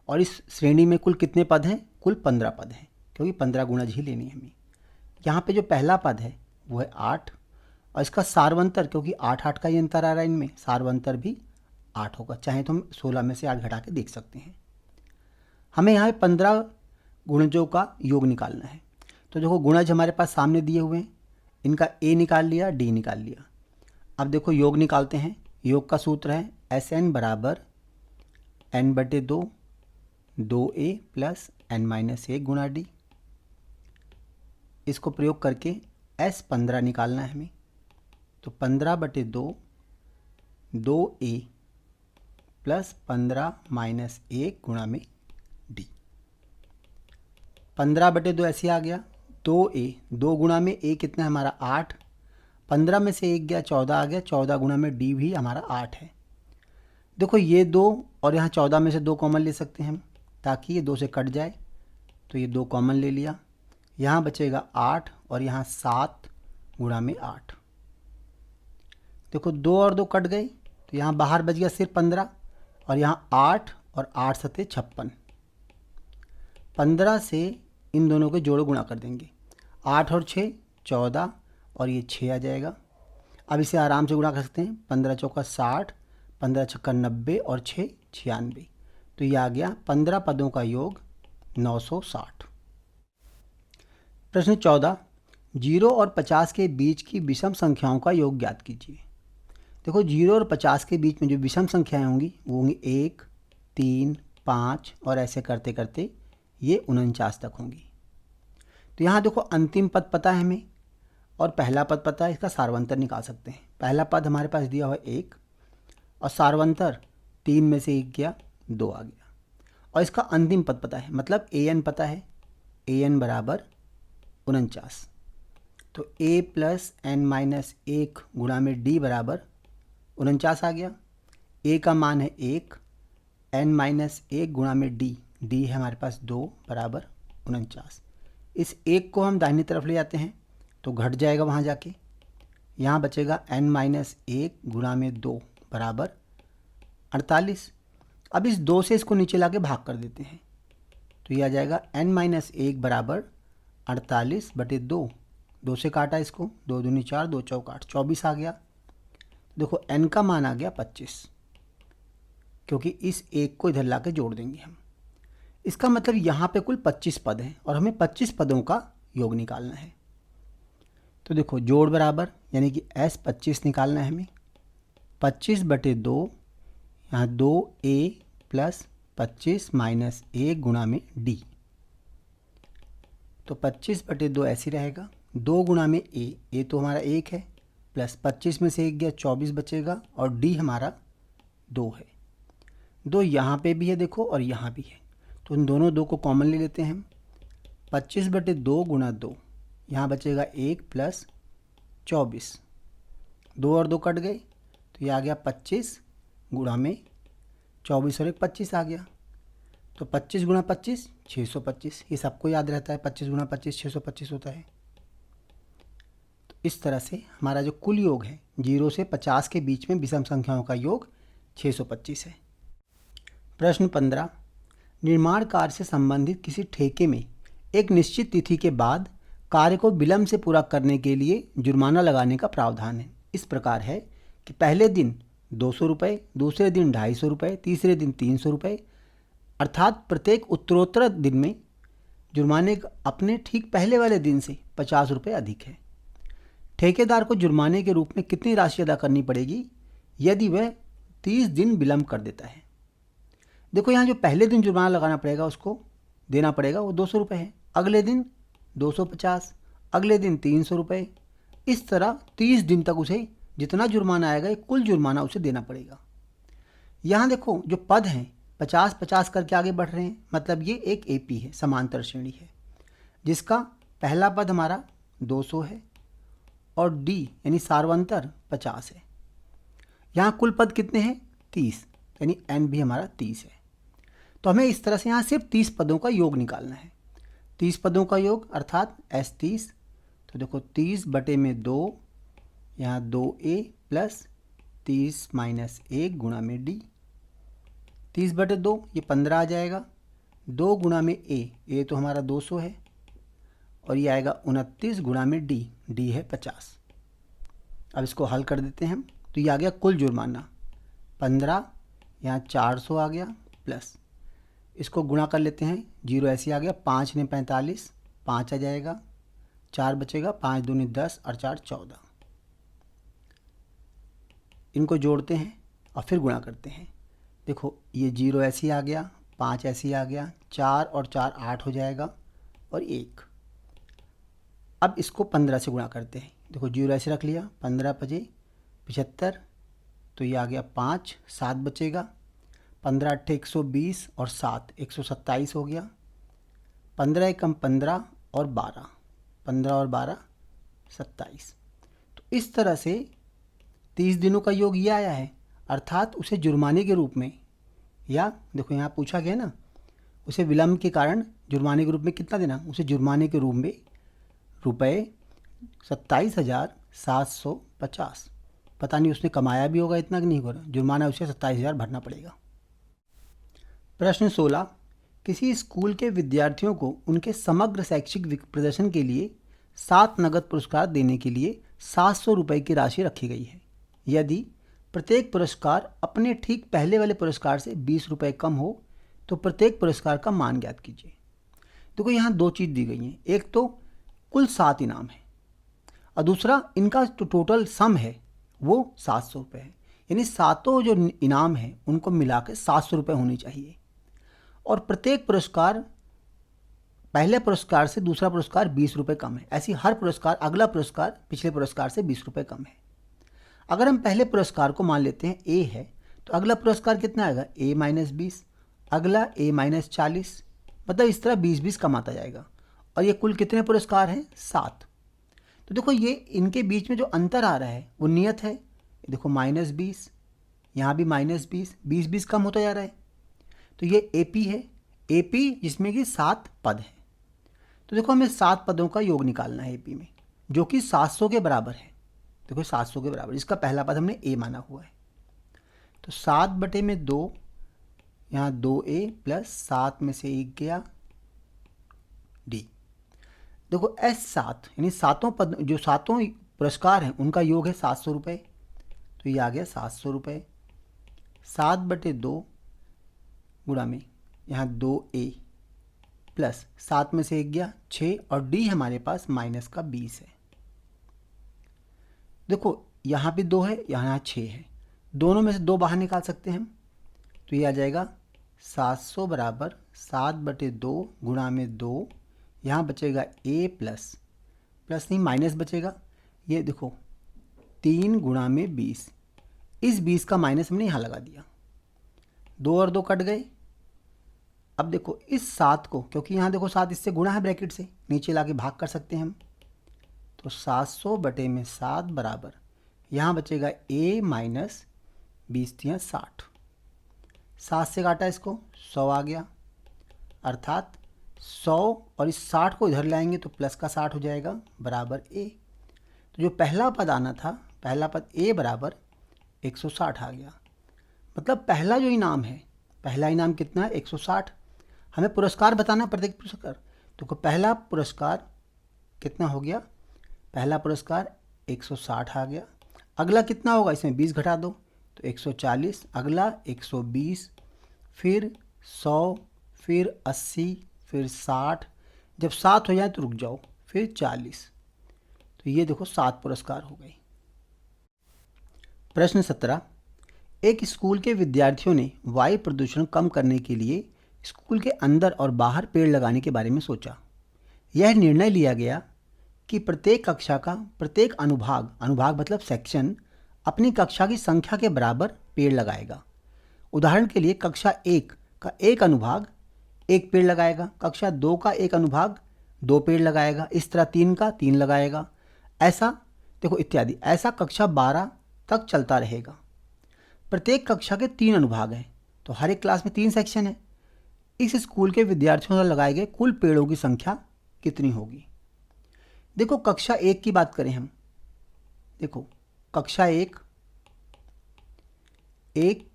Speaker 1: और इस श्रेणी में कुल कितने पद हैं? कुल 15 पद हैं, क्योंकि 15 गुणज ही लेनी है हमें। यहाँ पे जो पहला पद है वो है 8, और इसका सारवंतर, क्योंकि 8 8 का ही अंतर आ रहा है इनमें, सारवंतर भी 8 होगा। चाहे तो हम 16 में से 8 घटा के देख सकते हैं। हमें यहाँ पे 15 गुणजों का योग निकालना है। तो देखो गुणज हमारे पास सामने दिए हुए हैं, इनका a निकाल लिया, d निकाल लिया। अब देखो योग निकालते हैं। योग का सूत्र है SN बराबर n/2, 2a प्लस n-1 गुणा d। इसको प्रयोग करके S15 निकालना है हमें। तो 15/2 2A प्लस 15 माइनस 1 गुणा में D। 15/2 ऐसे आ गया। 2A 2 गुणा में A कितना है हमारा 8। 15 में से 1 गया 14 आ गया। 14 गुणा में D भी हमारा 8 है। देखो ये 2 और यहाँ 14 में से 2 कॉमन ले सकते हैं हम, ताकि ये 2 से कट जाए। तो ये 2 कॉमन ले लिया। यहाँ बचेगा 8 और यहाँ 7 गुणा में 8। देखो 2 और 2 कट गए, तो यहाँ बाहर बच गया सिर्फ 15 और यहाँ 8 और 8 सत्ते 56। 15 से इन दोनों के जोड़ो गुणा कर देंगे। 8 और 6 14 और ये 6 आ जाएगा। अब इसे आराम से गुणा कर सकते हैं। 15 चौका 60, 15 छक्का 90 और 6 96। तो ये आ गया 15 पदों का योग 960। प्रश्न 14, 0 और 50 के बीच की विषम संख्याओं का योग ज्ञात कीजिए। देखो 0 और 50 के बीच में जो विषम संख्याएं होंगी वो होंगी 1, 3, 5 और ऐसे करते करते ये 49 तक होंगी। तो यहाँ देखो अंतिम पद पता है हमें और पहला पद पता है, इसका सारवंतर निकाल सकते हैं। पहला पद हमारे पास दिया हुआ 1 और सारवंतर 3 में से 1 गया 2 आ गया। और इसका अंतिम पद पता है, मतलब an पता है। an बराबर 49। तो a प्लस n माइनस 1 गुणा में d बराबर 49 आ गया। a का मान है 1, n माइनस 1 गुणा में d है हमारे पास 2 बराबर 49। इस 1 को हम दाहिनी तरफ ले जाते हैं तो घट जाएगा वहाँ जाके। यहाँ बचेगा n माइनस 1 गुणा में 2 बराबर 48। अब इस 2 से इसको नीचे लाके भाग कर देते हैं तो ये आ जाएगा n माइनस 1 बराबर 48/2। 2 से काटा इसको, 2 दूनी 4, 2 चौक 8, 24 आ गया। देखो n का मान आ गया 25, क्योंकि इस 1 को इधर लाके जोड़ देंगे हम। इसका मतलब यहाँ पे कुल 25 पद हैं और हमें 25 पदों का योग निकालना है। तो देखो जोड़ बराबर यानी कि S25 निकालना है हमें। 25/2 यहाँ 2A प्लस 25 माइनस 1 गुणा में D। तो 25/2 ऐसे रहेगा। 2 गुणा में A तो हमारा 1 है, प्लस 25 में से 1 गया 24 बचेगा और D हमारा 2 है। 2 यहाँ पे भी है देखो और यहाँ भी है, तो इन दोनों 2 को कॉमन ले लेते हैं हम। 25/2 गुणा 2, यहाँ बचेगा 1 प्लस 24। 2 और 2 कट गए तो ये आ गया 25 गुणा में 24 और 1 25 आ गया। तो 25 गुणा 25 625। ये सबको याद रहता है, 25 गुणा 25 625 होता है। तो इस तरह से हमारा जो कुल योग है 0 से 50 के बीच में विषम संख्याओं का योग 625 है। प्रश्न 15, निर्माण कार्य से संबंधित किसी ठेके में एक निश्चित तिथि के बाद कार्य को विलंब से पूरा करने के लिए जुर्माना लगाने का प्रावधान है। इस प्रकार है कि पहले दिन 200 रुपये, दूसरे दिन 250 रुपये, तीसरे दिन 300 रुपये, अर्थात प्रत्येक उत्तरोत्तर दिन में जुर्माने अपने ठीक पहले वाले दिन से 50 रुपये अधिक है। ठेकेदार को जुर्माने के रूप में कितनी राशि अदा करनी पड़ेगी यदि वह 30 दिन विलंब कर देता है। देखो यहाँ जो पहले दिन जुर्माना लगाना पड़ेगा उसको देना पड़ेगा वो 200 रुपये है, अगले दिन 250, अगले दिन 300 रुपये। इस तरह 30 दिन तक उसे जितना जुर्माना आएगा ये कुल जुर्माना उसे देना पड़ेगा। यहाँ देखो जो पद हैं 50-50 करके आगे बढ़ रहे हैं, मतलब ये एक AP है, समांतर श्रेणी है, जिसका पहला पद हमारा 200 है और D यानी सार्वंतर 50 है। यहाँ कुल पद कितने हैं 30, यानी N भी हमारा 30 है। तो हमें इस तरह से यहाँ सिर्फ 30 पदों का योग निकालना है। 30 पदों का योग अर्थात S30। तो देखो 30/2 यहाँ 2A प्लस 30 माइनस 1 गुणा में D। 30/2 ये 15 आ जाएगा। 2 गुणा में A तो हमारा 200 है और ये आएगा 29 गुणा में D है 50। अब इसको हल कर देते हैं हम, तो ये आ गया कुल जुर्माना 15, यहाँ 400 आ गया, प्लस इसको गुणा कर लेते हैं, 0 ऐसे आ गया, 5 ने 45, 5 आ जाएगा, 4 बचेगा, 5 दूनी 10 और 4 14। इनको जोड़ते हैं और फिर गुणा करते हैं। देखो ये 0 ऐसे आ गया, 5 ऐसे आ गया, 4 और 4 8 हो जाएगा और 1। अब इसको 15 से गुणा करते हैं। देखो 0 ऐसे रख लिया, 15 पजे 75, तो ये आ गया 5, 7 बचेगा, 15 अट्ठे 120 और 7 127 हो गया, 15 एकम 15 और 12, 15 और 12 27। तो इस तरह से 30 दिनों का योग ये आया है, अर्थात उसे जुर्माने के रूप में, या देखो यहाँ पूछा गया ना, उसे विलंब के कारण जुर्माने के रूप में कितना देना, उसे जुर्माने के रूप में रुपये 27,750। पता नहीं उसने कमाया भी होगा इतना कि नहीं होगा, जुर्माना उसे 27,000 भरना पड़ेगा। प्रश्न 16, किसी स्कूल के विद्यार्थियों को उनके समग्र शैक्षिक प्रदर्शन के लिए 7 नगद पुरस्कार देने के लिए 700 रुपये की राशि रखी गई है। यदि प्रत्येक पुरस्कार अपने ठीक पहले वाले पुरस्कार से 20 रुपये कम हो तो प्रत्येक पुरस्कार का मान ज्ञात कीजिए। देखो यहाँ दो चीज़ दी गई हैं, एक तो कुल 7 इनाम है और दूसरा इनका जो टोटल सम है वो 700 रुपये है, यानी सातों जो इनाम हैं उनको मिला के 700 रुपये होनी चाहिए और प्रत्येक पुरस्कार पहले पुरस्कार से दूसरा पुरस्कार 20 रुपये कम है। ऐसी हर पुरस्कार अगला पुरस्कार पिछले पुरस्कार से 20 रुपये कम है। अगर हम पहले पुरस्कार को मान लेते हैं A है तो अगला पुरस्कार कितना आएगा A-20, अगला A-40, मतलब इस तरह 20-20 कम आता जाएगा। और ये कुल कितने पुरस्कार हैं 7। तो देखो ये इनके बीच में जो अंतर आ रहा है वो नियत है। देखो -20, यहाँ भी -20, 20-20 कम होता जा रहा है। तो ये AP है, AP जिसमें कि 7 पद हैं। तो देखो हमें 7 पदों का योग निकालना है AP में, जो कि 700 के बराबर है। देखो 700 के बराबर, इसका पहला पद हमने A माना हुआ है। तो 7/2, यहाँ 2A प्लस 7 में से 1 गया D। देखो S7 यानी सातों पद, जो सातों पुरस्कार हैं उनका योग है 700 रुपये, तो ये आ गया 700 रुपये। 7/2 गुणा में यहाँ 2A प्लस 7 में से 1 गया 6 और D हमारे पास माइनस का 20 है। देखो यहाँ भी 2 है, यहाँ 6 है, दोनों में से 2 बाहर निकाल सकते हैं हम, तो ये आ जाएगा 700 बराबर 7/2 गुणा में 2, यहाँ बचेगा A प्लस नहीं माइनस बचेगा, ये देखो 3 गुणा में 20, इस 20 का माइनस हमने यहाँ लगा दिया, 2 और 2 कट गए। अब देखो इस 7 को, क्योंकि यहाँ देखो 7 इससे गुणा है ब्रैकेट से, नीचे लाके भाग कर सकते हैं हम, तो 700/7 बराबर यहाँ बचेगा A माइनस 20×60, 7 से काटा इसको 100 आ गया, अर्थात 100 और इस 60 को इधर लाएंगे तो प्लस का 60 हो जाएगा बराबर A। तो जो पहला पद आना था, पहला पद A बराबर 160 आ गया। मतलब पहला जो इनाम है, पहला इनाम कितना है 160। हमें पुरस्कार बताना प्रत्येक पुरस्कार, तो पहला पुरस्कार कितना हो गया, पहला पुरस्कार 160 आ गया। अगला कितना होगा, इसमें 20 घटा दो तो 140, अगला 120, फिर 100, फिर 80, फिर 60, जब 7 हो जाए तो रुक जाओ, फिर 40। तो ये देखो 7 पुरस्कार हो गए। प्रश्न 17, एक स्कूल के विद्यार्थियों ने वायु प्रदूषण कम करने के लिए स्कूल के अंदर और बाहर पेड़ लगाने के बारे में सोचा। यह निर्णय लिया गया कि प्रत्येक कक्षा का प्रत्येक अनुभाग मतलब सेक्शन अपनी कक्षा की संख्या के बराबर पेड़ लगाएगा। उदाहरण के लिए कक्षा 1 का एक अनुभाग 1 पेड़ लगाएगा, कक्षा 2 का एक अनुभाग 2 पेड़ लगाएगा, इस तरह 3 का 3 लगाएगा, ऐसा देखो इत्यादि। ऐसा कक्षा 12 तक चलता रहेगा। प्रत्येक कक्षा के 3 अनुभाग हैं, तो हर एक क्लास में 3 सेक्शन है। इस स्कूल के विद्यार्थियों द्वारा लगाए गए कुल पेड़ों की संख्या कितनी होगी। देखो कक्षा 1 की बात करें हम, देखो कक्षा 1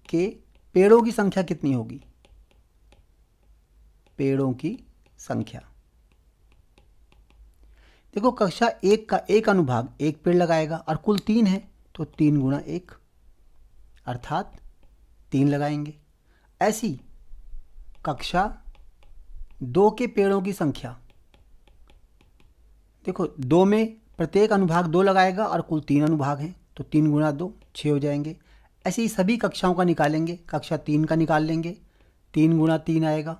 Speaker 1: के पेड़ों की संख्या कितनी होगी, पेड़ों की संख्या देखो कक्षा 1 का एक अनुभाग 1 पेड़ लगाएगा और कुल 3 है, तो 3 गुणा 1 अर्थात 3 लगाएंगे। ऐसी कक्षा 2 के पेड़ों की संख्या, देखो 2 में प्रत्येक अनुभाग 2 लगाएगा और कुल 3 अनुभाग हैं, तो 3 गुणा 2 6 हो जाएंगे। ऐसे ही सभी कक्षाओं का निकालेंगे, कक्षा 3 का निकाल लेंगे, 3 गुणा 3 आएगा।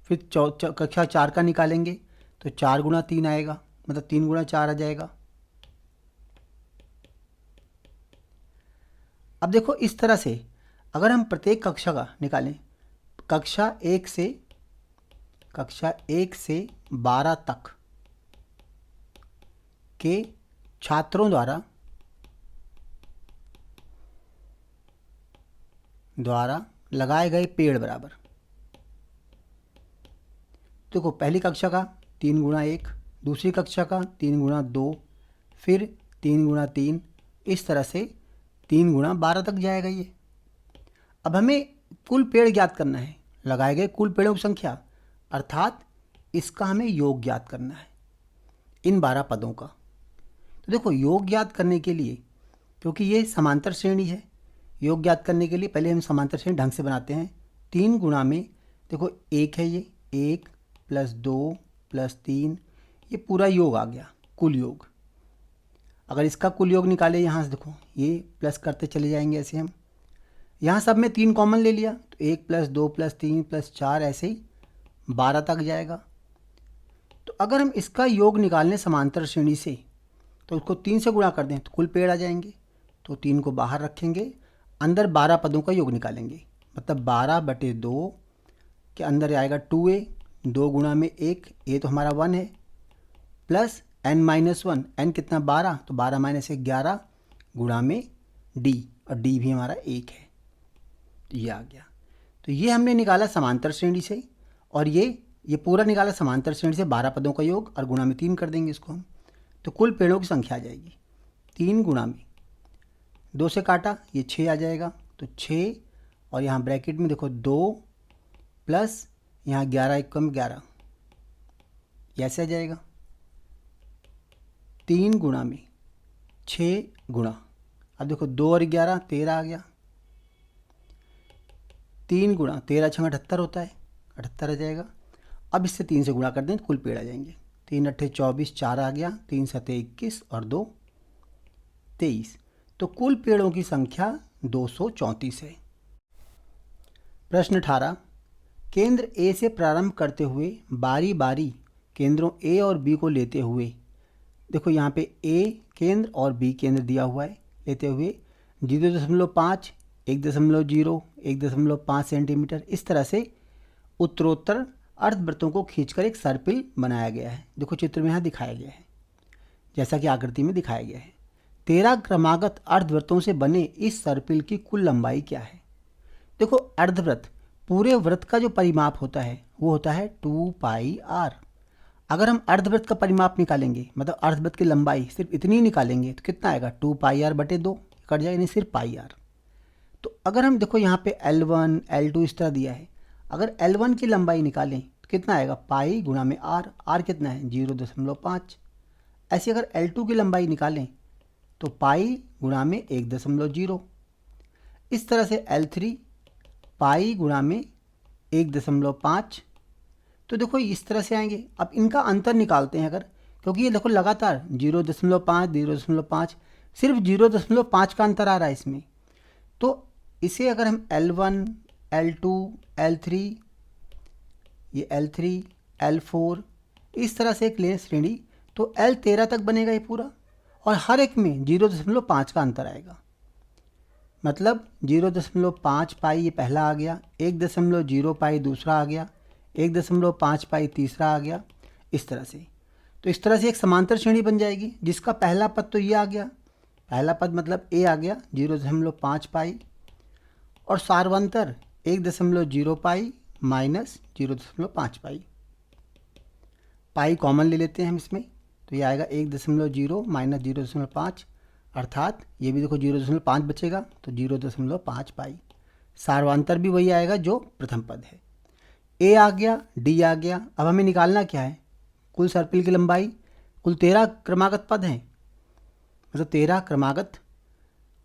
Speaker 1: फिर कक्षा 4 का निकालेंगे तो 4 गुणा 3 आएगा, मतलब 3 गुणा 4 आ जाएगा। अब देखो इस तरह से अगर हम प्रत्येक कक्षा का निकालें, कक्षा 1 से 12 तक के छात्रों द्वारा लगाए गए पेड़ बराबर, देखो पहली कक्षा का 3 गुणा 1, दूसरी कक्षा का 3 गुणा 2, फिर 3 गुणा 3, इस तरह से 3 गुणा 12 तक जाएगा ये। अब हमें कुल पेड़ ज्ञात करना है, लगाए गए कुल पेड़ों की संख्या, अर्थात इसका हमें योग ज्ञात करना है इन 12 पदों का। तो देखो योग ज्ञात करने के लिए, क्योंकि ये समांतर श्रेणी है, योग ज्ञात करने के लिए पहले हम समांतर श्रेणी ढंग से बनाते हैं। 3 गुणा में देखो 1 है, ये 1 + 2 + 3, ये पूरा योग आ गया, कुल योग। अगर इसका कुल योग निकाले यहाँ से, देखो ये प्लस करते चले जाएंगे ऐसे हम, यहाँ सब में 3 कॉमन ले लिया तो 1 + 2 + 3 + 4 ऐसे ही 12 तक जाएगा। तो अगर हम इसका योग निकालने समांतर श्रेणी से, तो उसको 3 से गुणा कर दें तो कुल पेड़ आ जाएंगे। तो 3 को बाहर रखेंगे, अंदर 12 पदों का योग निकालेंगे, मतलब 12/2 के अंदर आएगा 2a, 2 गुणा में 1, a तो हमारा 1 है, प्लस n-1, n कितना 12, तो 12 - 1 11 गुणा में d, और d भी हमारा 1 है, तो ये आ गया। तो ये हमने निकाला समांतर श्रेणी से, और ये पूरा निकाला समांतर श्रेणी से 12 पदों का योग, और गुणा में 3 कर देंगे इसको हम, तो कुल पेड़ों की संख्या आ जाएगी 3 गुणा में 2 से काटा, ये 6 आ जाएगा, तो 6, और यहाँ ब्रैकेट में देखो 2 प्लस यहाँ 11 1 कम 11, ऐसे आ जाएगा। 3 गुणा में 6 गुणा, अब देखो 2 और 11 13 आ गया। 3 गुणा 13 × 78 होता है, 78 आ जाएगा। अब इससे 3 से गुणा कर दें तो कुल पेड़ आ जाएंगे, 3 × 8 = 24, 4 आ गया, 3 × 7 = 21 और 2 23, तो कुल पेड़ों की संख्या 234 है। प्रश्न 18, केंद्र ए से प्रारंभ करते हुए बारी बारी केंद्रों ए और बी को लेते हुए, देखो यहाँ पे ए केंद्र और बी केंद्र दिया हुआ है, लेते हुए 0.5, 1.0, 1.5 सेंटीमीटर, इस तरह से उत्तरोत्तर अर्धवृत्तों को खींचकर एक सर्पिल बनाया गया है। देखो चित्र में यहाँ दिखाया गया है, जैसा कि आकृति में दिखाया गया है। 13 क्रमागत अर्धवृत्तों से बने इस सर्पिल की कुल लंबाई क्या है? देखो अर्धवृत्त, पूरे वृत्त का जो परिमाप होता है वो होता है 2πr। अगर हम अर्धवृत्त का परिमाप निकालेंगे, मतलब अर्धवृत्त की लंबाई सिर्फ इतनी ही निकालेंगे, तो कितना आएगा 2πr/2 कट जाएगा, नहीं सिर्फ πr। तो अगर हम देखो यहाँ पे L1 L2 इस तरह दिया है, अगर L1 की लंबाई निकालें तो कितना आएगा पाई गुणा में r, r कितना है 0.5। ऐसे अगर L2 की लंबाई निकालें तो पाई गुणा में 1.0। इस तरह से L3 पाई गुणा में 1.5। तो देखो इस तरह से आएंगे। अब इनका अंतर निकालते हैं अगर, क्योंकि ये देखो लगातार 0.5 0.5 सिर्फ 0.5 का अंतर आ रहा है इसमें, तो इसे अगर हम L1 L2 L3, ये L3 L4 इस तरह से एक लें श्रेणी, तो L13 तक बनेगा ये पूरा, और हर एक में 0.5 का अंतर आएगा। मतलब 0.5 पाई ये पहला आ गया, 1.0 पाई दूसरा आ गया, 1.5 पाई तीसरा आ गया, इस तरह से। तो इस तरह से एक समांतर श्रेणी बन जाएगी, जिसका पहला पद तो ये आ गया, पहला पद मतलब ए आ गया 0.5 पाई, और सार्वंतर 1.0 पाई माइनस 0.5 पाई। पाई कॉमन ले लेते हैं हम इसमें, तो ये आएगा 1.0 माइनस 0.5, अर्थात ये भी देखो 0.5 बचेगा, तो 0.5 पाई। सार्वंतर भी वही आएगा जो प्रथम पद है। ए आ गया, डी आ गया। अब हमें निकालना क्या है, कुल सर्पिल की लंबाई। कुल 13 क्रमागत पद हैं, मतलब 13 क्रमागत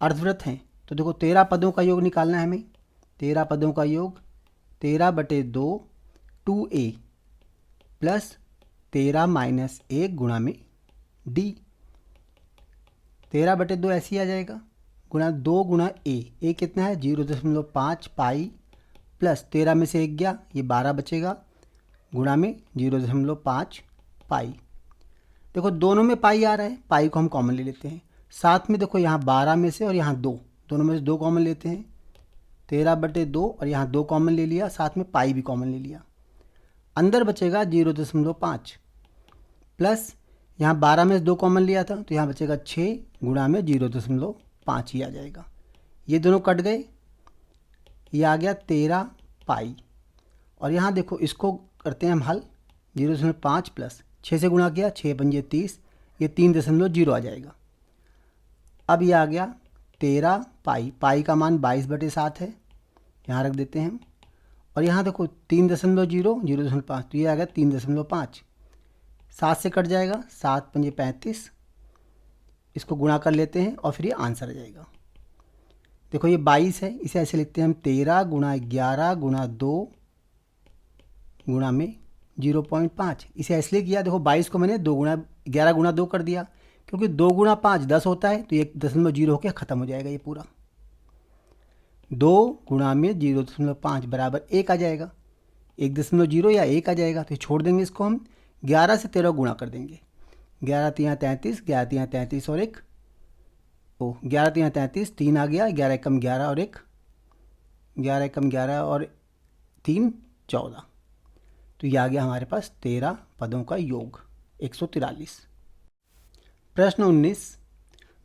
Speaker 1: अर्धवृत्त हैं, तो देखो 13 पदों का योग निकालना है हमें। 13 पदों का योग 13/2 2a प्लस 13 माइनस 1 गुणा में d। 13/2 ऐसे ही आ जाएगा, गुणा 2 गुणा ए कितना है 0.5 पाई, प्लस 13 में से 1 गया, ये 12 बचेगा, गुणा में 0.5 पाई। देखो दोनों में पाई आ रहा है, पाई को हम कॉमन ले लेते हैं। साथ में देखो यहाँ 12 में से और यहाँ 2, दोनों में से 2 कॉमन लेते हैं, 13/2 और यहाँ 2 कॉमन ले लिया, साथ में पाई भी कॉमन ले लिया। अंदर बचेगा 0.5 प्लस यहाँ 12 में से 2 कॉमन लिया था तो यहाँ बचेगा 6 गुणा में 0.5 ही आ जाएगा। ये दोनों कट गए, ये आ गया 13 पाई। और यहाँ देखो इसको करते हैं हम हल, 0.5 प्लस 6 से गुणा किया, 6 पंजे 30, ये 3.0 आ जाएगा। अब ये आ गया 13 पाई, पाई का मान 22/7 है, यहाँ रख देते हैं हम। और यहाँ देखो 3.0 0.5 तो ये आ गया 3.5, 7 से कट जाएगा, 7 पंजे 35, इसको गुणा कर लेते हैं और फिर ये आंसर आ जाएगा। देखो ये 22 है, इसे ऐसे लिखते हैं हम 13 गुणा 11 गुणा 2 गुणा में 0.5। इसे इसलिए किया, देखो 22 को मैंने 11 गुणा 2 कर दिया, क्योंकि 2 गुणा 5 10 होता है, तो ये 0.0 होकर ख़त्म हो जाएगा ये पूरा। 2 गुणा में 0.5 बराबर 1 आ जाएगा, 1.0 या 1 आ जाएगा, तो छोड़ देंगे इसको हम, 11 से 13 गुणा कर देंगे, 11 3 33, 11 3 33 और 1, 11 3 33, 3 आ गया, 11 एकम 11 और 1, 11 एकम 11 और 3 14, तो ये आ गया हमारे पास 13 पदों का योग 143। प्रश्न 19,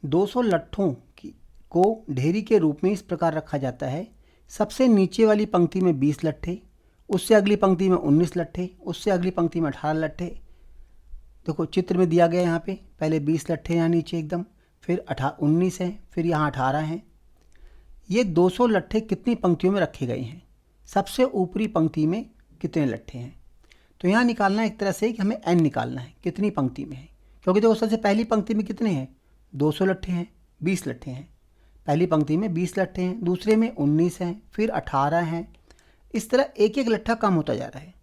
Speaker 1: 200 लट्ठों को ढेरी के रूप में इस प्रकार रखा जाता है, सबसे नीचे वाली पंक्ति में 20 लट्ठे, उससे अगली पंक्ति में 19 लट्ठे, उससे अगली पंक्ति में 18 लट्ठे। देखो चित्र में दिया गया यहाँ पे, पहले 20 लट्ठे यहाँ नीचे एकदम, फिर 19 हैं, फिर यहाँ 18 हैं। ये 200 लट्ठे कितनी पंक्तियों में रखे गए हैं, सबसे ऊपरी पंक्ति में कितने लट्ठे हैं। तो यहाँ निकालना एक तरह से कि हमें n निकालना है कितनी पंक्ति में है, क्योंकि देखो सबसे पहली पंक्ति में कितने हैं, 200 लट्ठे हैं, 20 लट्ठे हैं, पहली पंक्ति में 20 लट्ठे हैं, दूसरे में 19 हैं, फिर 18 हैं, इस तरह एक एक लट्ठा कम होता जा रहा है।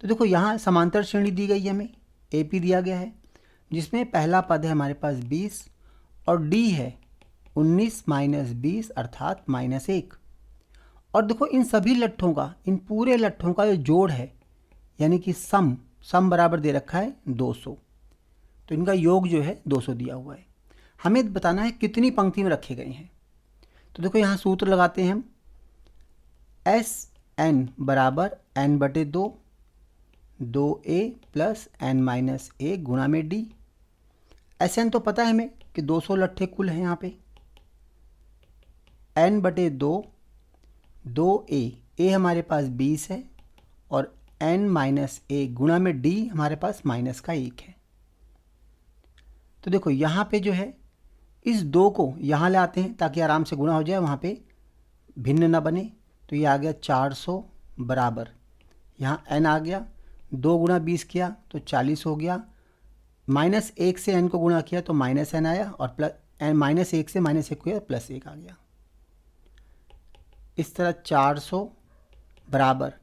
Speaker 1: तो देखो यहाँ समांतर श्रेणी दी गई है, हमें AP दिया गया है, जिसमें पहला पद है हमारे पास 20 और D है 19 माइनस 20 अर्थात -1। और देखो इन सभी लट्ठों का, इन पूरे लट्ठों का जो जोड़ है, यानी कि सम बराबर दे रखा है 200, तो इनका योग जो है 200 दिया हुआ है। हमें बताना है कितनी पंक्ति में रखे गए हैं। तो देखो यहाँ सूत्र लगाते हैं हम, SN बराबर n/2 2a प्लस n-1 गुणा में D। SN तो पता है हमें कि 200 लट्ठे कुल हैं यहाँ पे, n/2 2a, a हमारे पास 20 है और n-1 गुणा में D हमारे पास -1 है। तो देखो यहाँ पे जो है इस 2 को यहाँ ले आते हैं ताकि आराम से गुणा हो जाए, वहाँ पे भिन्न ना बने। तो ये आ गया 400 बराबर, यहाँ n आ गया, 2 गुणा 20 किया तो 40 हो गया, -1 से n को गुणा किया तो -n आया और प्लस -1 से -1 किया तो +1 आ गया। इस तरह 400 बराबर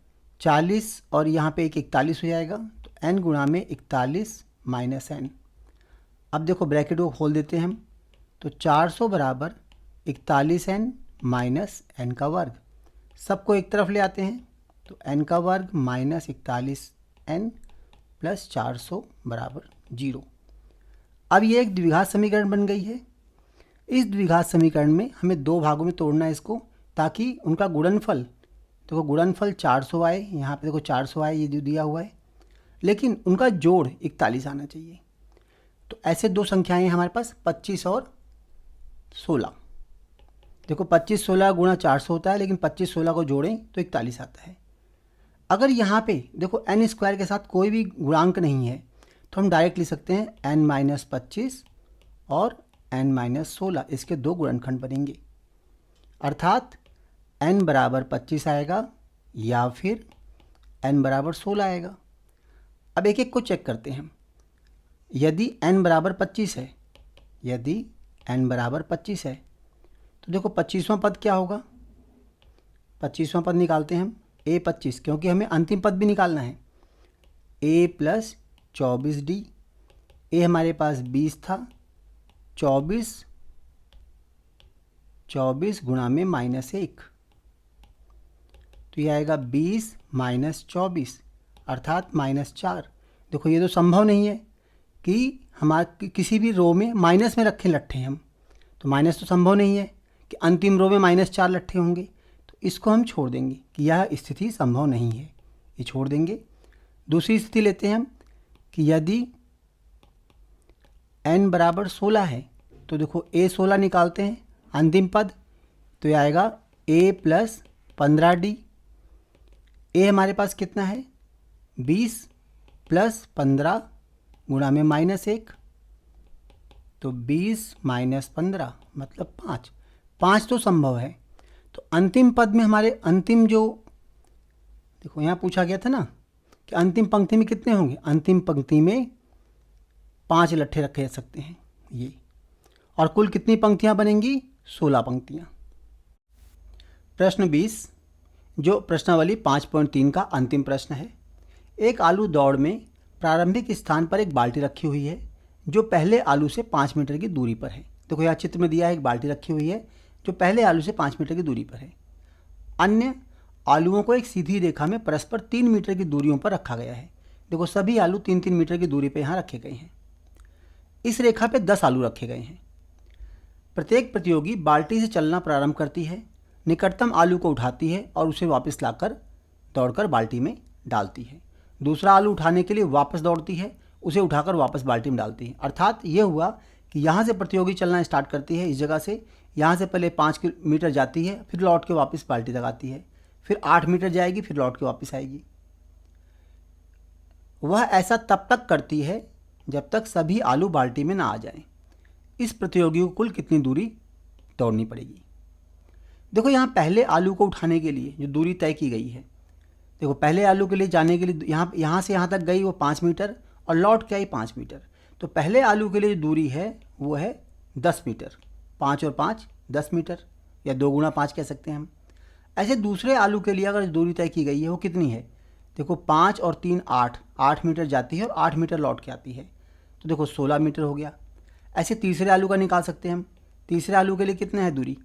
Speaker 1: 40 और यहाँ पे 41 हो जाएगा, तो n गुणा में 41 -n। अब देखो ब्रैकेट को खोल देते हैं हम, तो 400 बराबर 41n माइनस n का वर्ग, सबको एक तरफ ले आते हैं, तो n का वर्ग माइनस 41n प्लस 400 बराबर 0। अब ये एक द्विघात समीकरण बन गई है। इस द्विघात समीकरण में हमें 2 भागों में तोड़ना है इसको, ताकि उनका गुणनफल, देखो गुणनफल 400 आए, यहाँ पे देखो 400 आए, ये जो दिया हुआ है, लेकिन उनका जोड़ 41 आना चाहिए। तो ऐसे 2 संख्याएं हैं हमारे पास, 25 और 16। देखो 25 16 गुणा 400 होता है, लेकिन 25 16 को जोड़ें तो 41 आता है। अगर यहाँ पे देखो n² के साथ कोई भी गुणांक नहीं है, तो हम डायरेक्ट लिख सकते हैं n-25 और n-16, इसके 2 गुणनखंड बनेंगे, अर्थात n बराबर 25 आएगा या फिर n बराबर 16 आएगा। अब एक एक को चेक करते हैं। यदि n बराबर 25 है, यदि n बराबर 25 है, तो देखो 25वां पद क्या होगा, 25वां पद निकालते हैं हम, a25, क्योंकि हमें अंतिम पद भी निकालना है, a प्लस 24d, a हमारे पास 20 था, 24 गुणा में -1, तो ये आएगा 20 - 24 अर्थात -4। देखो ये तो संभव नहीं है, कि हमारे किसी भी रो में माइनस में रखें लट्ठे हम, तो माइनस तो संभव नहीं है कि अंतिम रो में -4 लट्ठे होंगे, तो इसको हम छोड़ देंगे कि यह स्थिति संभव नहीं है, ये छोड़ देंगे। दूसरी स्थिति लेते हैं हम कि यदि n बराबर 16 है, तो देखो a 16 निकालते हैं अंतिम पद, तो ये आएगा a प्लस 15d। a हमारे पास कितना है 20 प्लस 15 गुणा में -1, तो 20 माइनस 15 मतलब 5 तो संभव है। तो अंतिम पद में हमारे अंतिम जो देखो यहाँ पूछा गया था ना कि अंतिम पंक्ति में कितने होंगे, अंतिम पंक्ति में 5 लट्ठे रखे जा सकते हैं ये, और कुल कितनी पंक्तियाँ बनेंगी 16 पंक्तियाँ। प्रश्न 20 जो प्रश्नावली 5.3 का अंतिम प्रश्न है। एक आलू दौड़ में प्रारंभिक स्थान पर एक बाल्टी रखी हुई है जो पहले आलू से 5 मीटर की दूरी पर है। देखो यहाँ चित्र में दिया है एक बाल्टी रखी हुई है जो पहले आलू से 5 मीटर की दूरी पर है। अन्य आलुओं को एक सीधी रेखा में परस्पर 3 मीटर की दूरियों पर रखा गया है। देखो सभी आलू 3-3 मीटर की दूरी पर यहाँ रखे गए हैं। इस रेखा पे 10 आलू रखे गए हैं। प्रत्येक प्रतियोगी बाल्टी से चलना प्रारंभ करती है, निकटतम आलू को उठाती है और उसे वापस लाकर दौड़कर बाल्टी में डालती है। दूसरा आलू उठाने के लिए वापस दौड़ती है, उसे उठाकर वापस बाल्टी में डालती है। अर्थात ये हुआ कि यहाँ से प्रतियोगी चलना स्टार्ट करती है, इस जगह से यहाँ से पहले 5 मीटर जाती है, फिर लौट के वापस बाल्टी तक आती है, फिर 8 मीटर जाएगी, फिर लौट के वापस आएगी। वह ऐसा तब तक करती है जब तक सभी आलू बाल्टी में ना आ जाएं। इस प्रतियोगी को कुल कितनी दूरी दौड़नी पड़ेगी। देखो यहाँ पहले आलू को उठाने के लिए जो दूरी तय की गई है, देखो पहले आलू के लिए जाने के लिए यहाँ से यहाँ तक गई वो 5 मीटर और लौट के आई 5 मीटर। तो पहले आलू के लिए जो दूरी है वो है 10 मीटर, 5 और 5 10 मीटर, या 2 गुणा 5 कह सकते हैं हम। ऐसे दूसरे आलू के लिए अगर दूरी तय की गई है वो कितनी है, देखो 5 और 3 8 मीटर जाती है और 8 मीटर लौट के आती है, तो देखो 16 मीटर हो गया। ऐसे तीसरे आलू का निकाल सकते हैं हम। तीसरे आलू के लिए कितना है दूरी,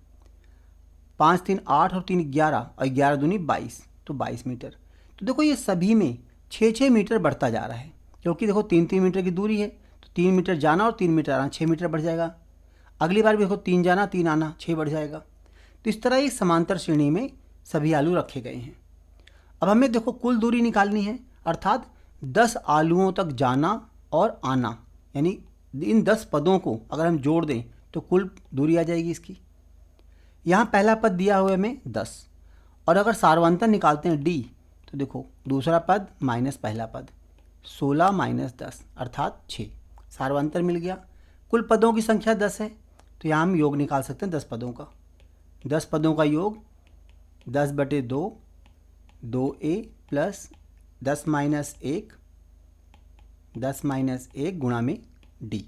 Speaker 1: 5 3 8 और 3 11 और 11 दूनी 22, तो 22 मीटर। तो देखो ये सभी में 6-6 मीटर बढ़ता जा रहा है, क्योंकि देखो 3-3 मीटर की दूरी है, तो 3 मीटर जाना और 3 मीटर आना, 6 मीटर बढ़ जाएगा। अगली बार भी देखो 3 जाना 3 आना, 6 बढ़ जाएगा। तो इस तरह एक समांतर श्रेणी में सभी आलू रखे गए हैं। अब हमें देखो कुल दूरी निकालनी है, अर्थात 10 आलूओं तक जाना और आना, यानी इन 10 पदों को अगर हम जोड़ दें तो कुल दूरी आ जाएगी इसकी। यहाँ पहला पद दिया हुआ है हमें 10, और अगर सार्वंतर निकालते हैं d, तो देखो दूसरा पद माइनस पहला पद 16 माइनस 10 अर्थात 6, सार्वंतर मिल गया। कुल पदों की संख्या 10 है, तो यहाँ हम योग निकाल सकते हैं 10 पदों का। 10 पदों का योग 10/2 2a प्लस 10 माइनस 1 गुणा में d।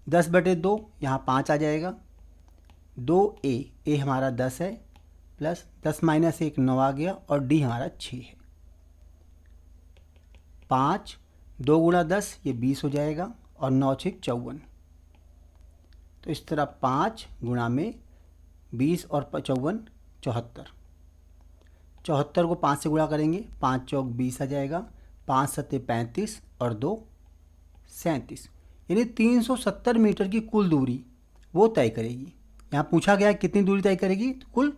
Speaker 1: 10/2 यहाँ 5 आ जाएगा, 2a हमारा 10 है, प्लस 10 माइनस 1 9 आ गया, और d हमारा 6 है। 5 2 गुणा 10 ये 20 हो जाएगा, और 9 6 54। तो इस तरह 5 गुणा में 20 और 54 74। 74 को 5 से गुणा करेंगे, 5 चौक 20 आ जाएगा, 5 सत्ते 35 और 2 37, यानी 370 मीटर की कुल दूरी वो तय करेगी। यहाँ पूछा गया कितनी दूरी तय करेगी, तो कुल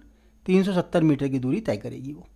Speaker 1: 370 मीटर की दूरी तय करेगी वो।